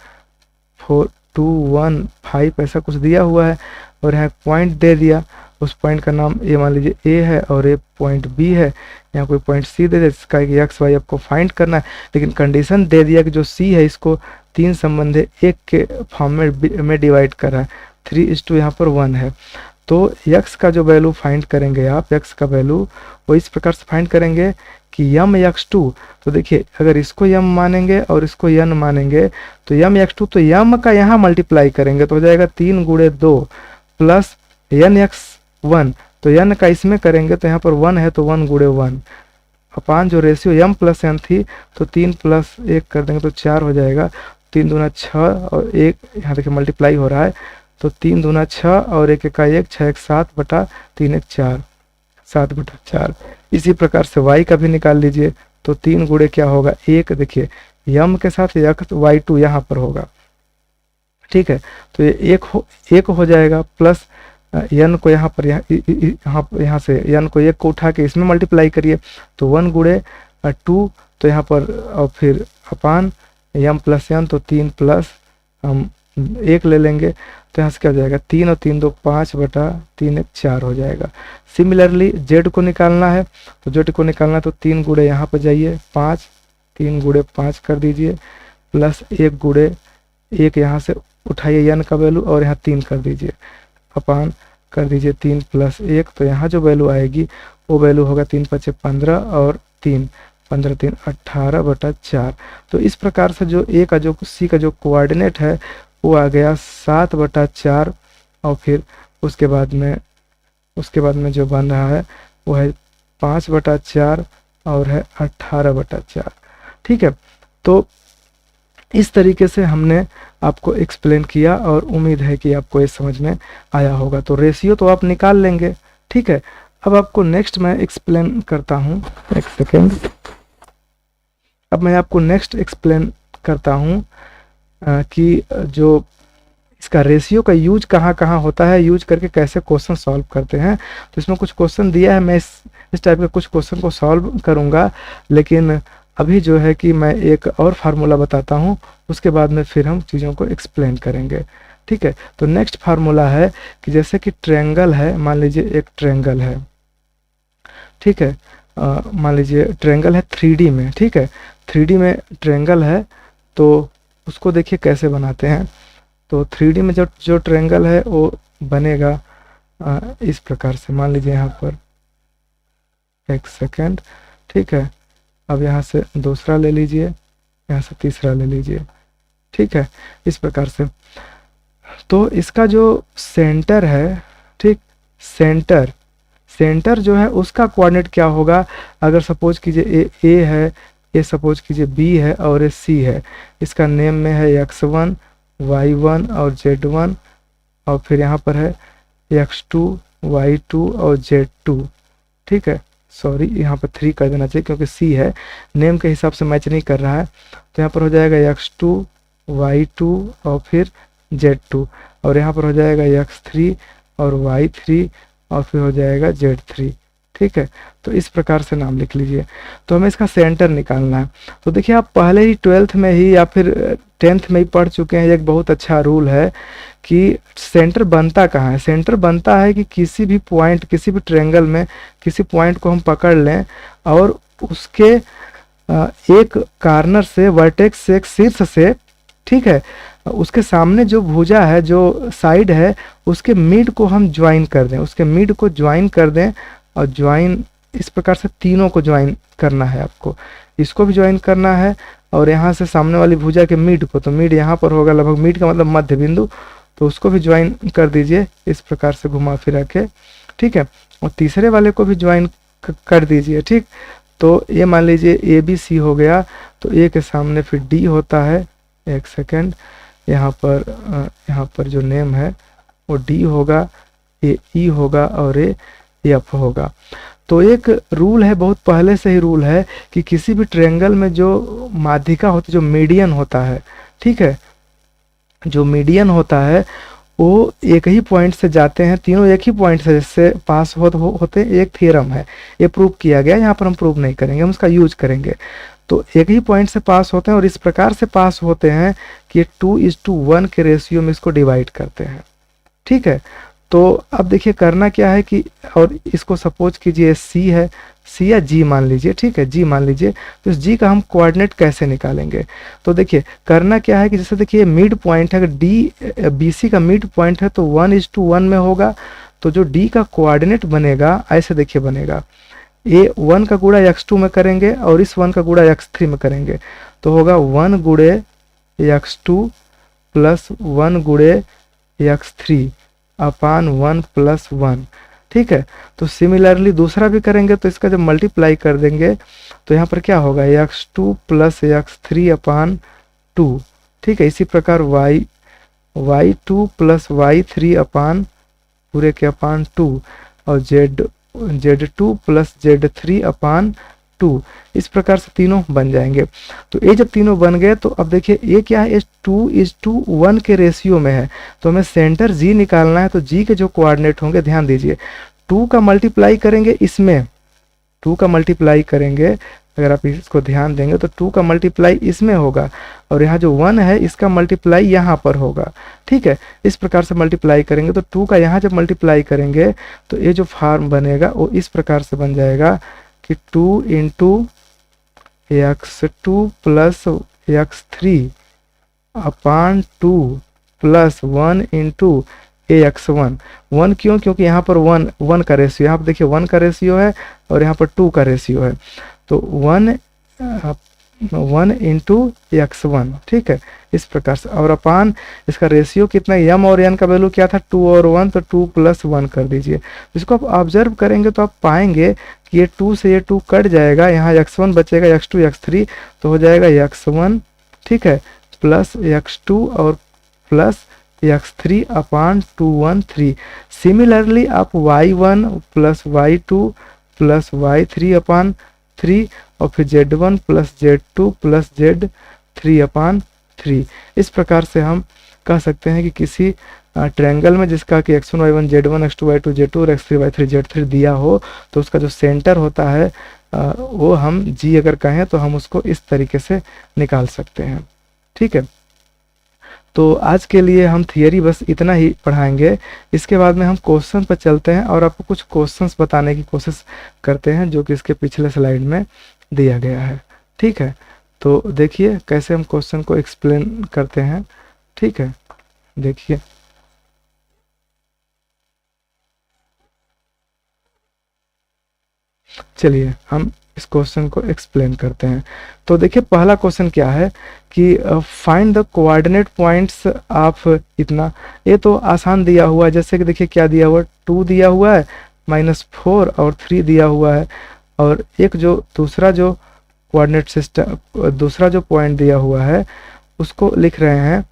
4 2 1 5 ऐसा कुछ दिया हुआ है, और यहाँ पॉइंट दे दिया, उस पॉइंट का नाम ये मान लीजिए ए है और ये पॉइंट बी है। यहाँ कोई पॉइंट सी दे दे जिसका कि एक्स वाई आपको फाइंड करना है, लेकिन कंडीशन दे दिया कि जो सी है इसको 3 संबंधे 1 के फॉर्म में डिवाइड कर रहा है। 3:1 यहाँ पर 1 है। तो x का जो वैल्यू फाइंड करेंगे आप, x का वैल्यू वो इस प्रकार से फाइंड करेंगे कि m x2, तो देखिए अगर इसको m मानेंगे और इसको n मानेंगे तो m x2, तो m का यहाँ मल्टीप्लाई करेंगे तो हो जाएगा 3 × 2 प्लस n x1, तो n का इसमें करेंगे तो यहाँ पर 1 है तो 1 × 1 अपान जो रेशियो m + n थी, तो 3 + 1 कर देंगे तो 4 हो जाएगा। 3 दूना 6 और 1 यहाँ देखिए मल्टीप्लाई हो रहा है, तो 3 दूना 6 और 1 1 1, 6 1 7 बटा 3 1 4, 7 बटा 4। इसी प्रकार से y का भी निकाल लीजिए, तो 3 × क्या होगा 1, देखिए m के साथ y2 यहाँ पर होगा, ठीक है। तो ये 1 हो जाएगा, प्लस n को यहाँ पर यहाँ से n को 1 को उठा के इसमें मल्टीप्लाई करिए तो 1 × 2, तो यहाँ पर और फिर अपान m + n, तो 3 प्लस हम 1 ले लेंगे तो यहाँ से क्या हो जाएगा 3 और 3 2 5 बटा 3 1 4 हो जाएगा। सिमिलरली z को निकालना है, तो z को निकालना है तो 3 × यहाँ पर जाइए 5, 3 × 5 कर दीजिए, प्लस 1 × 1 यहाँ से उठाइए n का वैल्यू और यहाँ 3 कर दीजिए, अपान कर दीजिए 3 + 1, तो यहाँ जो वैल्यू आएगी वो वैल्यू होगा 3 × 5 = 15 और 3 15 3 18 बटा 4। तो इस प्रकार से जो a का जो c का जो कोऑर्डिनेट है वो आ गया 7 बटा 4, और फिर उसके बाद में जो बन रहा है वो है 5 बटा 4 और है 18 बटा 4, ठीक है। तो इस तरीके से हमने आपको एक्सप्लेन किया और उम्मीद है कि आपको ये समझ में आया होगा। तो रेशियो तो आप निकाल लेंगे, ठीक है। अब आपको नेक्स्ट मैं एक्सप्लेन करता हूँ, एक सेकेंड। अब मैं आपको नेक्स्ट एक्सप्लेन करता हूँ कि जो इसका रेशियो का यूज कहाँ कहाँ होता है, यूज करके कैसे क्वेश्चन सॉल्व करते हैं। तो इसमें कुछ क्वेश्चन दिया है, मैं इस टाइप के कुछ क्वेश्चन को सॉल्व करूँगा, लेकिन अभी जो है कि मैं एक और फार्मूला बताता हूँ, उसके बाद में फिर हम चीज़ों को एक्सप्लेन करेंगे, ठीक है। तो नेक्स्ट फार्मूला है कि जैसे कि ट्रायंगल है, मान लीजिए एक ट्रायंगल है, ठीक है। मान लीजिए ट्रायंगल है 3D में, ठीक है। 3D में ट्रायंगल है, तो उसको देखिए कैसे बनाते हैं। तो 3D में जो ट्रायंगल है वो बनेगा इस प्रकार से। मान लीजिए यहाँ पर एक सेकेंड, ठीक है। अब यहाँ से दूसरा ले लीजिए, यहाँ से तीसरा ले लीजिए, ठीक है, इस प्रकार से। तो इसका जो सेंटर है, ठीक, सेंटर जो है उसका कोऑर्डिनेट क्या होगा। अगर सपोज कीजिए ए है, ये सपोज कीजिए बी है और ये सी है, इसका नेम में है x1 y1 और z1, और फिर यहाँ पर है x2 y2 और z2, ठीक है। सॉरी, यहाँ पर 3 कर देना चाहिए क्योंकि सी है, नेम के हिसाब से मैच नहीं कर रहा है। तो यहाँ पर हो जाएगा x2 y2 और फिर z2, और यहाँ पर हो जाएगा x3 और y3 और फिर हो जाएगा z3, ठीक है। तो इस प्रकार से नाम लिख लीजिए। तो हमें इसका सेंटर निकालना है। तो देखिए आप पहले ही 12th में ही या फिर 10th में ही पढ़ चुके हैं, एक बहुत अच्छा रूल है कि सेंटर बनता कहाँ है। सेंटर बनता है कि किसी भी पॉइंट, किसी भी ट्रायंगल में किसी पॉइंट को हम पकड़ लें और उसके एक कार्नर से, वर्टेक्स से, एक शीर्ष से, ठीक है, उसके सामने जो भुजा है, जो साइड है, उसके मिड को हम ज्वाइन कर दें, उसके मिड को ज्वाइन कर दें। और ज्वाइन इस प्रकार से तीनों को ज्वाइन करना है आपको, इसको भी ज्वाइन करना है और यहाँ से सामने वाली भुजा के मिड को, तो मिड यहाँ पर होगा लगभग, मिड का मतलब मध्य बिंदु, तो उसको भी ज्वाइन कर दीजिए इस प्रकार से घुमा फिरा के, ठीक है। और तीसरे वाले को भी ज्वाइन कर दीजिए, ठीक। तो ये मान लीजिए ए बी सी हो गया, तो ए के सामने फिर डी होता है, एक सेकेंड, यहाँ पर जो नेम है वो डी होगा, ए ई होगा और ए एफ होगा। तो एक रूल है, बहुत पहले से ही रूल है कि किसी भी ट्रायंगल में जो माध्यिका होती है, जो मीडियन होता है, ठीक है, जो मीडियन होता है वो एक ही पॉइंट से जाते हैं, तीनों एक ही पॉइंट से पास होते हैं। एक थ्योरम है, ये प्रूव किया गया, यहाँ पर हम प्रूव नहीं करेंगे, हम उसका यूज करेंगे। तो एक ही पॉइंट से पास होते हैं और इस प्रकार से पास होते हैं कि 2:1 के रेशियो में इसको डिवाइड करते हैं, ठीक है। तो अब देखिए करना क्या है कि, और इसको सपोज कीजिए सी है, सी या जी मान लीजिए, ठीक है, जी मान लीजिए। तो इस जी का हम कोऑर्डिनेट कैसे निकालेंगे, तो देखिए करना क्या है कि जैसे देखिए मिड पॉइंट है, अगर डी बी सी का मिड पॉइंट है तो 1:1 में होगा। तो जो डी का कोऑर्डिनेट बनेगा ऐसे देखिए बनेगा, ये 1 का गुणा x2 में करेंगे और इस 1 का गुणा x3 में करेंगे, तो होगा 1 गुणे x2 प्लस 1 गुणे x3 अपान 1 प्लस 1, ठीक है। तो सिमिलरली दूसरा भी करेंगे, तो इसका जब मल्टीप्लाई कर देंगे तो यहाँ पर क्या होगा, x2 प्लस x3 अपान 2, ठीक है। इसी प्रकार y2 प्लस y3 अपान पूरे के अपान 2 और z2 प्लस z3 अपान 2, इस प्रकार से तीनों बन जाएंगे। तो ये जब तीनों बन गए तो अब देखिए ये क्या है, 2:1 के रेशियो में है, तो हमें सेंटर जी निकालना है। तो जी के जो कोऑर्डिनेट होंगे, ध्यान दीजिए, 2 का मल्टीप्लाई करेंगे इसमें, 2 का मल्टीप्लाई करेंगे, अगर आप इसको ध्यान देंगे तो 2 का मल्टीप्लाई इसमें होगा और यहाँ जो 1 है इसका मल्टीप्लाई यहाँ पर होगा, ठीक है। इस प्रकार से मल्टीप्लाई करेंगे तो 2 का यहाँ जब मल्टीप्लाई करेंगे तो ये जो फॉर्म बनेगा वो इस प्रकार से बन जाएगा कि 2 इंटू x2 प्लस x3 अपान 2 प्लस 1 इंटू ax1। 1 क्यों, क्योंकि यहाँ पर 1 का रेशियो, यहाँ पर देखिए 1 का रेशियो है और यहाँ पर 2 का रेशियो है, तो 1 इंटू x1, ठीक है, इस प्रकार से। और अपान इसका रेशियो कितना, m और n का वैल्यू क्या था, 2 और 1, तो 2 प्लस 1 कर दीजिए। इसको आप ऑब्जर्व करेंगे तो आप पाएंगे कि ये 2 से ये 2 कट जाएगा, यहाँ x1 बचेगा, x2 x3, तो हो जाएगा x1, ठीक है, प्लस x2 और प्लस x3 अपान 213। सिमिलरली आप y1 plus y2 plus y3 अपान 3 और फिर z1 plus z2 plus z3 अपान 3, इस प्रकार से हम कह सकते हैं कि किसी ट्रायंगल में जिसका कि x1 y1 z1 x2 y2 z2 और x3 y3 z3 दिया हो, तो उसका जो सेंटर होता है वो हम जी अगर कहें तो हम उसको इस तरीके से निकाल सकते हैं, ठीक है। तो आज के लिए हम थियरी बस इतना ही पढ़ाएंगे, इसके बाद में हम क्वेश्चन पर चलते हैं और आपको कुछ क्वेश्चंस बताने की कोशिश करते हैं जो कि इसके पिछले स्लाइड में दिया गया है, ठीक है। तो देखिए कैसे हम क्वेश्चन को एक्सप्लेन करते हैं, ठीक है, देखिए। चलिए हम इस क्वेश्चन को एक्सप्लेन करते हैं। तो देखिए पहला क्वेश्चन क्या है कि find the coordinate points of इतना, ये तो आसान दिया हुआ है, जैसे कि देखिए क्या दिया हुआ है, 2 दिया हुआ है, -4 और 3 दिया हुआ है, और एक जो दूसरा जो कोऑर्डिनेट सिस्टम, दूसरा जो पॉइंट दिया हुआ है उसको लिख रहे हैं,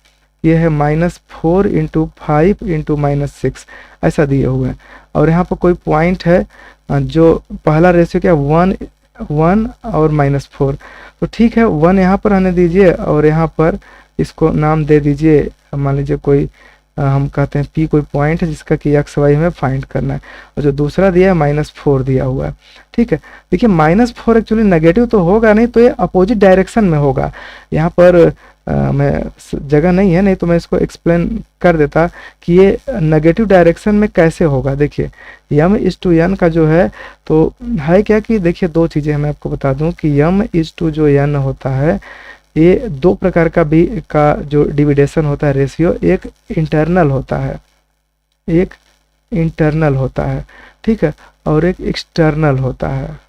ये है -4 इंटू 5 इंटू -6, ऐसा दिए हुए हैं। और यहाँ पर कोई पॉइंट है जो पहला रेशियो क्या, 1 और -4, तो ठीक है 1 यहाँ पर आने दीजिए और यहाँ पर इसको नाम दे दीजिए, मान लीजिए कोई हम कहते हैं P कोई पॉइंट है जिसका कि x y हमें फाइंड करना है, और जो दूसरा दिया है -4 दिया हुआ है, ठीक है। देखिए -4 एक्चुअली नेगेटिव तो होगा नहीं, तो ये अपोजिट डायरेक्शन में होगा। यहाँ पर मैं जगह नहीं है, नहीं तो मैं इसको एक्सप्लेन कर देता कि ये नेगेटिव डायरेक्शन में कैसे होगा। देखिए m/n का जो है तो है क्या कि देखिए दो चीज़ें मैं आपको बता दूं कि m/n जो n होता है, ये दो प्रकार का भी का जो डिविडेशन होता है रेशियो, एक इंटरनल होता है, एक इंटरनल होता है, ठीक है, और एक एक्सटर्नल होता है,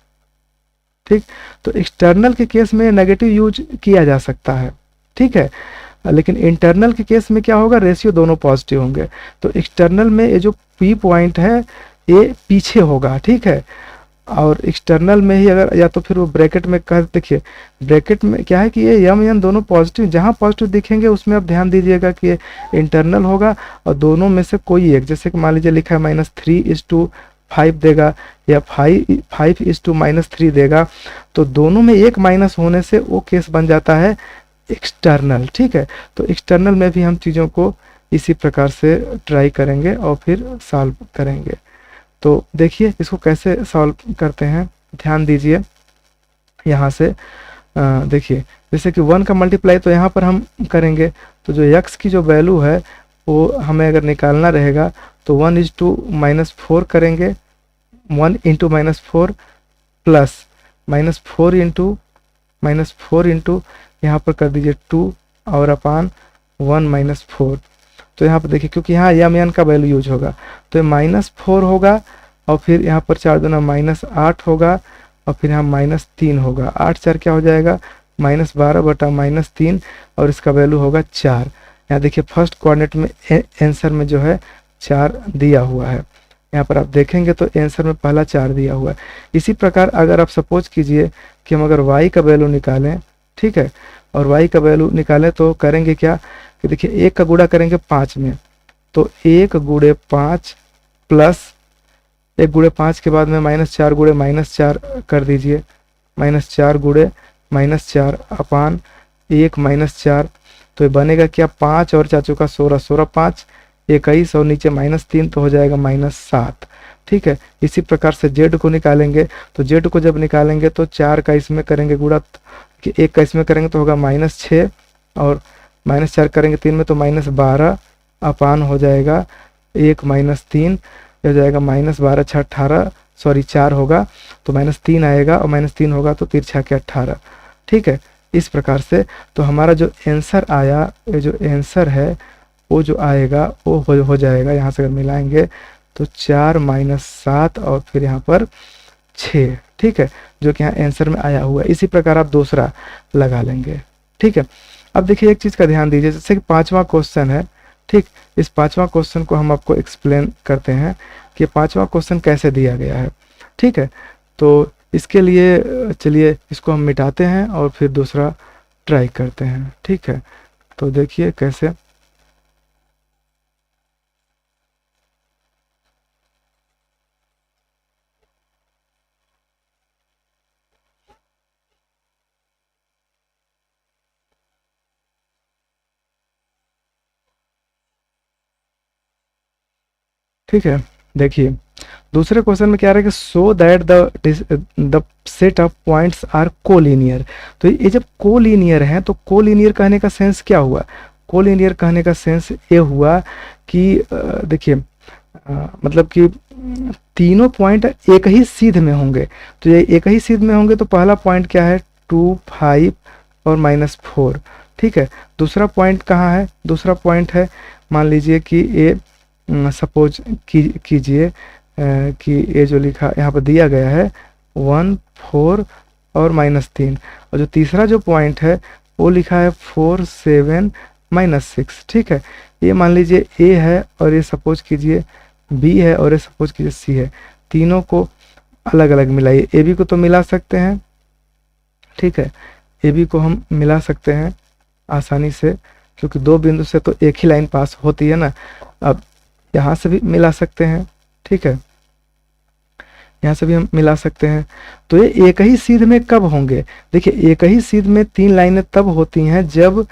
ठीक। तो एक्सटर्नल के केस में नेगेटिव यूज किया जा सकता है, ठीक है, लेकिन इंटरनल के केस में क्या होगा, रेशियो दोनों पॉजिटिव होंगे। तो एक्सटर्नल में ये जो पी पॉइंट है ये पीछे होगा, ठीक है, और एक्सटर्नल में ही अगर या तो फिर वो ब्रैकेट में कह, देखिए ब्रैकेट में क्या है कि ये यम एन दोनों पॉजिटिव, जहाँ पॉजिटिव दिखेंगे उसमें आप ध्यान दीजिएगा कि ये इंटरनल होगा, और दोनों में से कोई एक, जैसे कि मान लीजिए लिखा है -3:5 देगा या 5:-3 देगा, तो दोनों में एक माइनस होने से वो केस बन जाता है एक्सटर्नल, ठीक है। तो एक्सटर्नल में भी हम चीज़ों को इसी प्रकार से ट्राई करेंगे और फिर सॉल्व करेंगे। तो देखिए इसको कैसे सॉल्व करते हैं, ध्यान दीजिए यहाँ से। देखिए जैसे कि 1 का मल्टीप्लाई तो यहाँ पर हम करेंगे, तो जो x की जो वैल्यू है वो हमें अगर निकालना रहेगा तो 1:-4 करेंगे, 1 × -4 प्लस -4 इंटू यहाँ पर कर दीजिए 2 और अपान 1 - 4। तो यहाँ पर देखिए क्योंकि यहाँ यम एन का वैल्यू यूज होगा तो ये -4 होगा, और फिर यहाँ पर 4 दूना -8 होगा, और फिर यहाँ -3 होगा, 8 4 क्या हो जाएगा -12/-3, और इसका वैल्यू होगा 4। यहाँ देखिए फर्स्ट कोऑर्डिनेट में आंसर में जो है 4 दिया हुआ है, यहाँ पर आप देखेंगे तो आंसर में पहला 4 दिया हुआ है। इसी प्रकार अगर आप सपोज कीजिए कि हम अगर y का वैल्यू निकालें, ठीक है, और y का वैल्यू निकालें तो करेंगे क्या कि देखिए 1 का गुणा करेंगे 5 में, तो 1 × 5 प्लस 1 × 5 के बाद में -4 × -4 कर दीजिए, -4 × -4 अपान 1 -4, तो ये बनेगा क्या 5 और 4 का 16, 16 5 21 और नीचे -3 तो हो जाएगा -7, ठीक है। इसी प्रकार से z को निकालेंगे, तो z को जब निकालेंगे तो 4 का इसमें करेंगे गुणा, 1 का इसमें करेंगे तो होगा -6, और -4 करेंगे 3 में तो -12 अपान हो जाएगा 1 -3 हो जाएगा -12 6 18, सॉरी 4 होगा तो -3 आएगा, और -3 होगा तो 3 6 के 18, ठीक है। इस प्रकार से तो हमारा जो आंसर आया, ये जो आंसर है वो जो आएगा वो हो जाएगा, यहाँ से अगर मिलाएंगे तो 4 - 7 और फिर यहाँ पर 6, ठीक है, जो कि यहाँ आंसर में आया हुआ है। इसी प्रकार आप दूसरा लगा लेंगे, ठीक है। अब देखिए एक चीज़ का ध्यान दीजिए, जैसे कि 5वां क्वेश्चन है, ठीक, इस 5वां क्वेश्चन को हम आपको एक्सप्लेन करते हैं कि 5वां क्वेश्चन कैसे दिया गया है, ठीक है। तो इसके लिए चलिए इसको हम मिटाते हैं और फिर दूसरा ट्राई करते हैं, ठीक है। तो देखिए कैसे, ठीक है। देखिए दूसरे क्वेश्चन में क्या रहा है कि so that the set of points are collinear. तो ये जब कोलिनियर है तो कोलिनियर कहने का सेंस क्या हुआ, कोलिनियर कहने का सेंस ये हुआ कि देखिए मतलब कि तीनों पॉइंट एक ही सीध में होंगे, तो ये एक ही सीध में होंगे तो पहला पॉइंट क्या है 2 5 और -4, ठीक है। दूसरा पॉइंट कहाँ है, दूसरा पॉइंट है मान लीजिए कि ये सपोज कीजिए कि ये जो लिखा यहाँ पर दिया गया है 1 4 और -3, और जो तीसरा जो पॉइंट है वो लिखा है 4 7 -6, ठीक है। ये मान लीजिए ए है और ये सपोज कीजिए बी है और ये सपोज कीजिए सी है, तीनों को अलग अलग मिलाइए, ए बी को तो मिला सकते हैं, ठीक है, ए बी को हम मिला सकते हैं आसानी से क्योंकि दो बिंदु से तो एक ही लाइन पास होती है ना। अब यहाँ से भी मिला सकते हैं, ठीक है, यहाँ से भी हम मिला सकते हैं। तो ये एक ही सीध में कब होंगे, देखिए एक ही सीध में 3 लाइनें तब होती हैं जब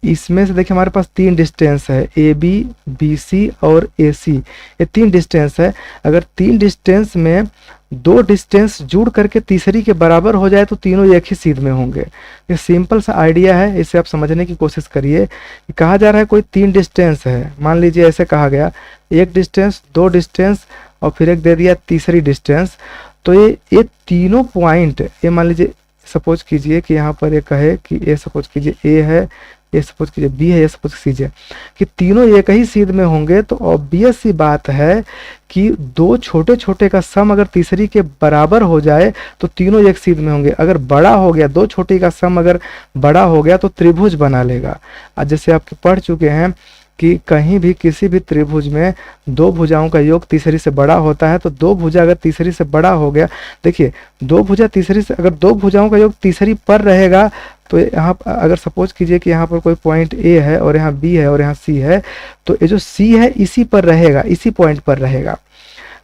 इसमें से देखिए हमारे पास 3 डिस्टेंस है, ए बी बी सी और ए सी, ये 3 डिस्टेंस है। अगर 3 डिस्टेंस में 2 डिस्टेंस जुड़ करके तीसरी के बराबर हो जाए तो तीनों एक ही सीध में होंगे। ये सिंपल सा आइडिया है, इसे आप समझने की कोशिश करिए। कहा जा रहा है कोई 3 डिस्टेंस है, मान लीजिए ऐसे कहा गया 1 डिस्टेंस 2 डिस्टेंस और फिर एक दे दिया तीसरी डिस्टेंस, तो ये तीनों पॉइंट, ये मान लीजिए सपोज कीजिए कि यहाँ पर ये कहे कि ए सपोज कीजिए ए है, ये सपोज कीजिए बी है, ये सपोज कीजिए कि तीनों एक ही सीध में होंगे, तो ऑब्वियस सी बात है कि दो छोटे छोटे का सम अगर तीसरी के बराबर हो जाए तो तीनों एक सीध में होंगे। अगर बड़ा हो गया, दो छोटे का सम अगर बड़ा हो गया तो त्रिभुज बना लेगा। आज जैसे आपके पढ़ चुके हैं कि कहीं भी किसी भी त्रिभुज में दो भुजाओं का योग तीसरी से बड़ा होता है, तो दो भुजा अगर तीसरी से बड़ा हो गया, देखिए दो भुजा तीसरी से, अगर दो भुजाओं का योग तीसरी पर रहेगा तो यहाँ अगर सपोज कीजिए कि यहाँ पर कोई पॉइंट ए है और यहाँ बी है और यहाँ सी है, तो ये जो सी है इसी पर रहेगा, इसी पॉइंट पर रहेगा।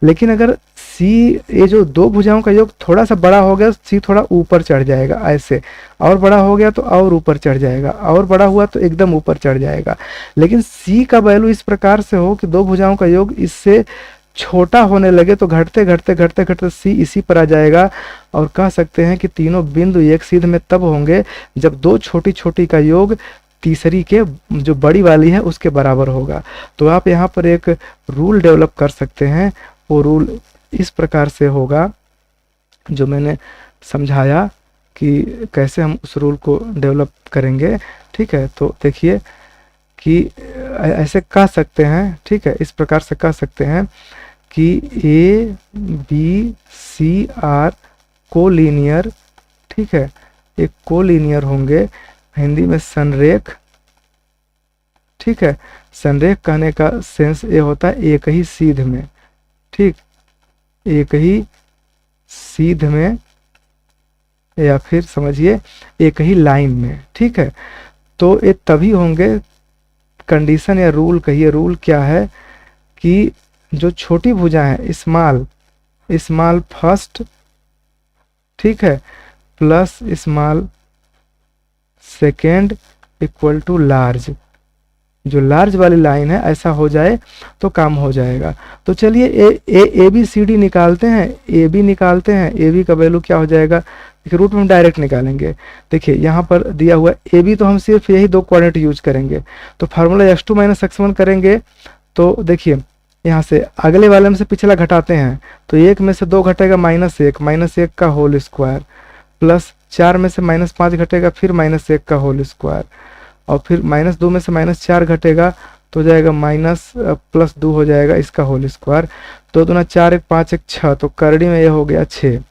लेकिन अगर सी, ये जो दो भुजाओं का योग थोड़ा सा बड़ा हो गया, सी थोड़ा ऊपर चढ़ जाएगा ऐसे, और बड़ा हो गया तो और ऊपर चढ़ जाएगा, और बड़ा हुआ तो एकदम ऊपर चढ़ जाएगा। लेकिन सी का वैल्यू इस प्रकार से हो कि दो भुजाओं का योग इससे छोटा होने लगे, तो घटते घटते घटते घटते सी इसी पर आ जाएगा। और कह सकते हैं कि तीनों बिंदु एक सीध में तब होंगे जब दो छोटी छोटी का योग तीसरी के जो बड़ी वाली है उसके बराबर होगा। तो आप यहाँ पर एक रूल डेवलप कर सकते हैं, वो रूल इस प्रकार से होगा जो मैंने समझाया कि कैसे हम उस रूल को डेवलप करेंगे। ठीक है, तो देखिए कि ऐसे कह सकते हैं, ठीक है, इस प्रकार से कह सकते हैं कि A B C are collinear, ठीक है, एक कोलिनियर होंगे, हिंदी में संरेख। ठीक है, संरेख कहने का सेंस ये होता है एक ही सीध में, ठीक, एक ही सीध में, या फिर समझिए एक ही लाइन में। ठीक है, तो ये तभी होंगे, कंडीशन या रूल कहिए, रूल क्या है कि जो छोटी भुजा है स्मॉल, स्मॉल फर्स्ट, ठीक है, plus small second equal to large, जो लार्ज वाली लाइन है ऐसा हो जाए तो काम हो जाएगा। तो चलिए ए बी सी डी निकालते हैं, ए बी निकालते हैं, ए बी का वैल्यू क्या हो जाएगा, देखिए रूट में हम डायरेक्ट निकालेंगे। देखिए यहाँ पर दिया हुआ ए बी, तो हम सिर्फ यही दो कोऑर्डिनेट यूज करेंगे, तो फार्मूला x2 माइनस x1 करेंगे। तो देखिए यहाँ से अगले वाले में से पिछला घटाते हैं, तो एक में से दो घटेगा -1, -1 का होल स्क्वायर, प्लस 4 में से -5 घटेगा, फिर -1 का होल स्क्वायर, और फिर -2 में से -4 घटेगा तो जाएगा +2 हो जाएगा इसका होल स्क्वायर। 2 दूना 4, 1 5, 1 6, तो करड़ी में ये हो गया 6।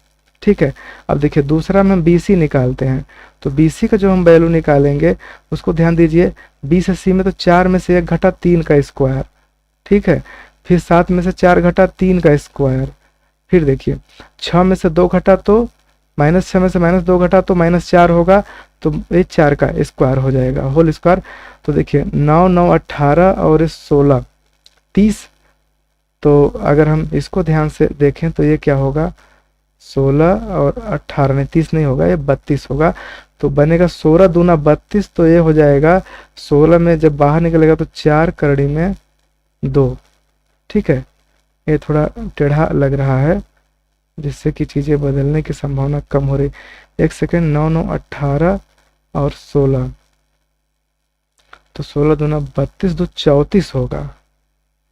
ठीक है, अब देखिए दूसरा में हम बी सी निकालते हैं, तो बी सी का जो हम वैल्यू निकालेंगे उसको ध्यान दीजिए, बी से सी में तो 4 में से 1 घटा 3 का स्क्वायर, ठीक है, फिर 7 में से 4 घटा 3 का स्क्वायर, फिर देखिए 6 में से 2 घटा तो -6 में से -2 घटा तो -4 होगा, तो ये 4 का स्क्वायर हो जाएगा होल स्क्वायर। तो देखिए 9 9 18 और 16 30, तो अगर हम इसको ध्यान से देखें तो ये क्या होगा, 16 और 18 नहीं 30 नहीं होगा, ये 32 होगा। तो बनेगा 16 दूना 32, तो ये हो जाएगा 16 में जब बाहर निकलेगा तो 4 करड़ी में 2। ठीक है, ये थोड़ा टेढ़ा लग रहा है जिससे कि चीज़ें बदलने की संभावना कम हो रही। एक सेकेंड, 9 9 18 और 16, तो 16 दूना 32, 2 34 होगा।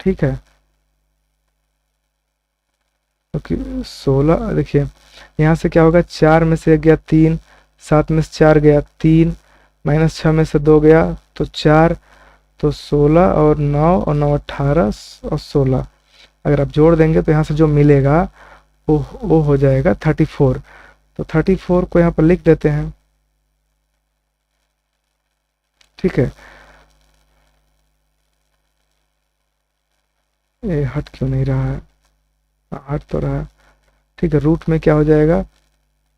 ठीक है, क्योंकि 16 देखिए यहाँ से क्या होगा, 4 में से 1 गया 3, 7 में से 4 गया 3, -6 में से 2 गया तो 4, तो 16 और 9 और 9 18 और 16 अगर आप जोड़ देंगे तो यहाँ से जो मिलेगा वो हो जाएगा 34। तो 34 को यहाँ पर लिख देते हैं। ठीक है, ये हट क्यों नहीं रहा है, हट तो रहा है। ठीक है, रूट में क्या हो जाएगा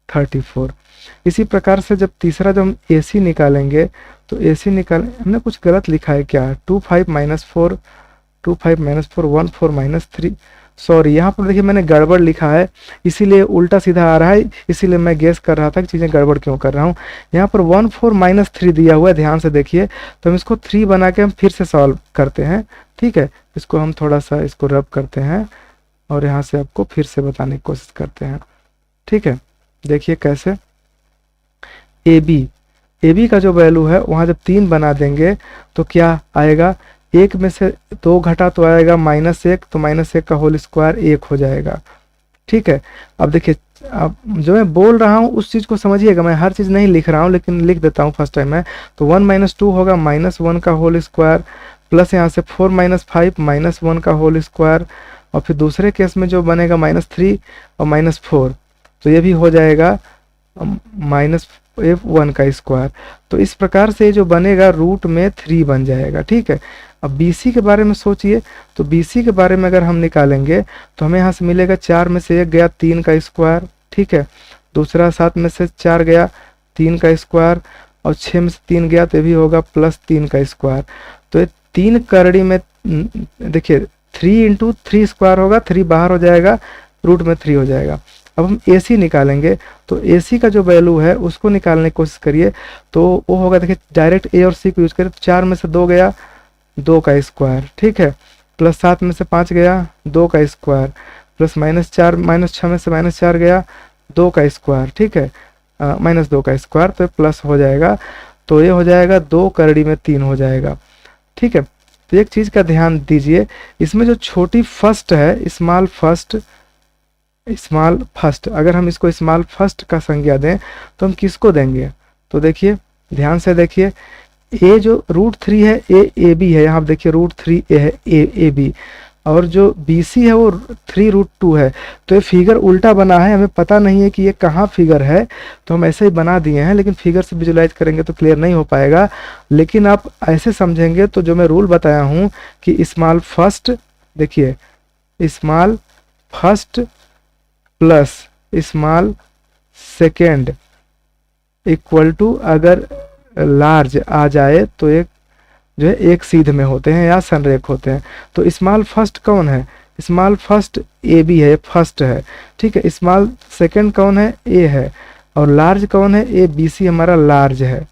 34। इसी प्रकार से जब तीसरा जब हम AC निकालेंगे तो AC निकाल, हमने कुछ गलत लिखा है क्या, 2 5 -4 2 5 -4 1 4 -3, सॉरी यहाँ पर देखिए मैंने गड़बड़ लिखा है, इसीलिए उल्टा सीधा आ रहा है, इसीलिए मैं गेस कर रहा था कि चीज़ें गड़बड़ क्यों कर रहा हूँ। यहाँ पर 1 4 -3 दिया हुआ है, ध्यान से देखिए, तो हम इसको 3 बना के हम फिर से सॉल्व करते हैं। ठीक है, इसको हम थोड़ा सा इसको रब करते हैं और यहाँ से आपको फिर से बताने की कोशिश करते हैं। ठीक है, देखिए कैसे, ए बी का जो वैल्यू है वहाँ जब 3 बना देंगे तो क्या आएगा, 1 में से 2 घटा तो आएगा -1, तो -1 का होल स्क्वायर 1 हो जाएगा। ठीक है। अब देखिए, अब जो मैं बोल रहा हूँ उस चीज़ को समझिएगा, मैं हर चीज़ नहीं लिख रहा हूँ लेकिन लिख देता हूँ फर्स्ट टाइम मैं। तो 1 माइनस 2 होगा -1 का होल स्क्वायर, प्लस यहाँ से 4 माइनस 5 -1 का होल स्क्वायर, और फिर दूसरे केस में जो बनेगा -3 और -4, तो ये भी हो जाएगा -1 का स्क्वायर। तो इस प्रकार से जो बनेगा रूट में 3 बन जाएगा, ठीक है। अब BC के बारे में सोचिए, तो BC के बारे में अगर हम निकालेंगे तो हमें यहाँ से मिलेगा 4 में से 1 गया 3 का स्क्वायर, ठीक है। दूसरा 7 में से 4 गया 3 का स्क्वायर, और 6 में से 3 गया तो ये भी होगा +3 का स्क्वायर। तो ये 3 करड़ी में देखिए 3 इंटू 3 स्क्वायर होगा, 3 बाहर हो जाएगा, रूट में 3 हो जाएगा। अब हम AC निकालेंगे, तो AC का जो वैल्यू है उसको निकालने की कोशिश करिए, तो वो होगा, देखिए डायरेक्ट A और C को यूज करें तो 4 में से 2 गया 2 का स्क्वायर, ठीक है, प्लस 7 में से 5 गया 2 का स्क्वायर, प्लस -4 -6 में से -4 गया 2 का स्क्वायर, ठीक है, -2 का स्क्वायर, तो प्लस हो जाएगा, तो ये हो जाएगा 2 करड़ी में 3 हो जाएगा, ठीक है। तो एक चीज़ का ध्यान दीजिए, इसमें जो छोटी फर्स्ट है स्मॉल फर्स्ट, अगर हम इसको स्मॉल फर्स्ट का संज्ञा दें तो हम किसको देंगे, तो देखिए ध्यान से देखिए, ए जो √3 है ए बी है, यहाँ आप देखिए √3 ए है ए बी, और जो BC है वो 3√2 है। तो ये फिगर उल्टा बना है, हमें पता नहीं है कि ये कहाँ फिगर है, तो हम ऐसे ही बना दिए हैं, लेकिन फिगर से विजुलाइज करेंगे तो क्लियर नहीं हो पाएगा। लेकिन आप ऐसे समझेंगे तो जो मैं रूल बताया हूँ कि स्मॉल फर्स्ट, देखिए small first plus small second equal to, अगर लार्ज आ जाए तो एक जो है एक सीध में होते हैं या संरेख होते हैं। तो स्मॉल फर्स्ट कौन है, स्मॉल फर्स्ट AB है, फर्स्ट है, ठीक है। स्मॉल सेकंड कौन है, A है, और लार्ज कौन है, BC हमारा लार्ज है,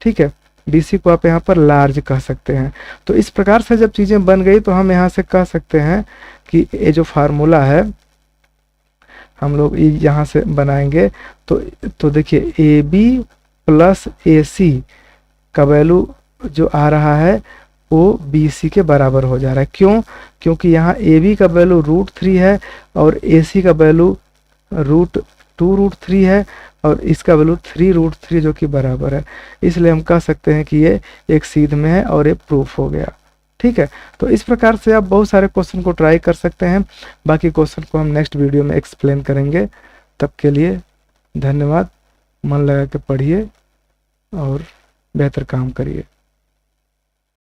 ठीक है। BC को आप यहाँ पर लार्ज कह सकते हैं। तो इस प्रकार से जब चीज़ें बन गई तो हम यहाँ से कह सकते हैं कि ये जो फार्मूला है हम लोग यहाँ से बनाएंगे, तो देखिए AB प्लस AC का वैल्यू जो आ रहा है वो BC के बराबर हो जा रहा है। क्यों, क्योंकि यहाँ AB का वैल्यू √3 है और AC का वैल्यू √2√3 है, और इसका वैल्यू 3√3 जो कि बराबर है। इसलिए हम कह सकते हैं कि ये एक सीध में है और ये प्रूफ हो गया, ठीक है। तो इस प्रकार से आप बहुत सारे क्वेश्चन को ट्राई कर सकते हैं। बाकी क्वेश्चन को हम नेक्स्ट वीडियो में एक्सप्लेन करेंगे। तब के लिए धन्यवाद। मन लगा के पढ़िए और बेहतर काम करिए।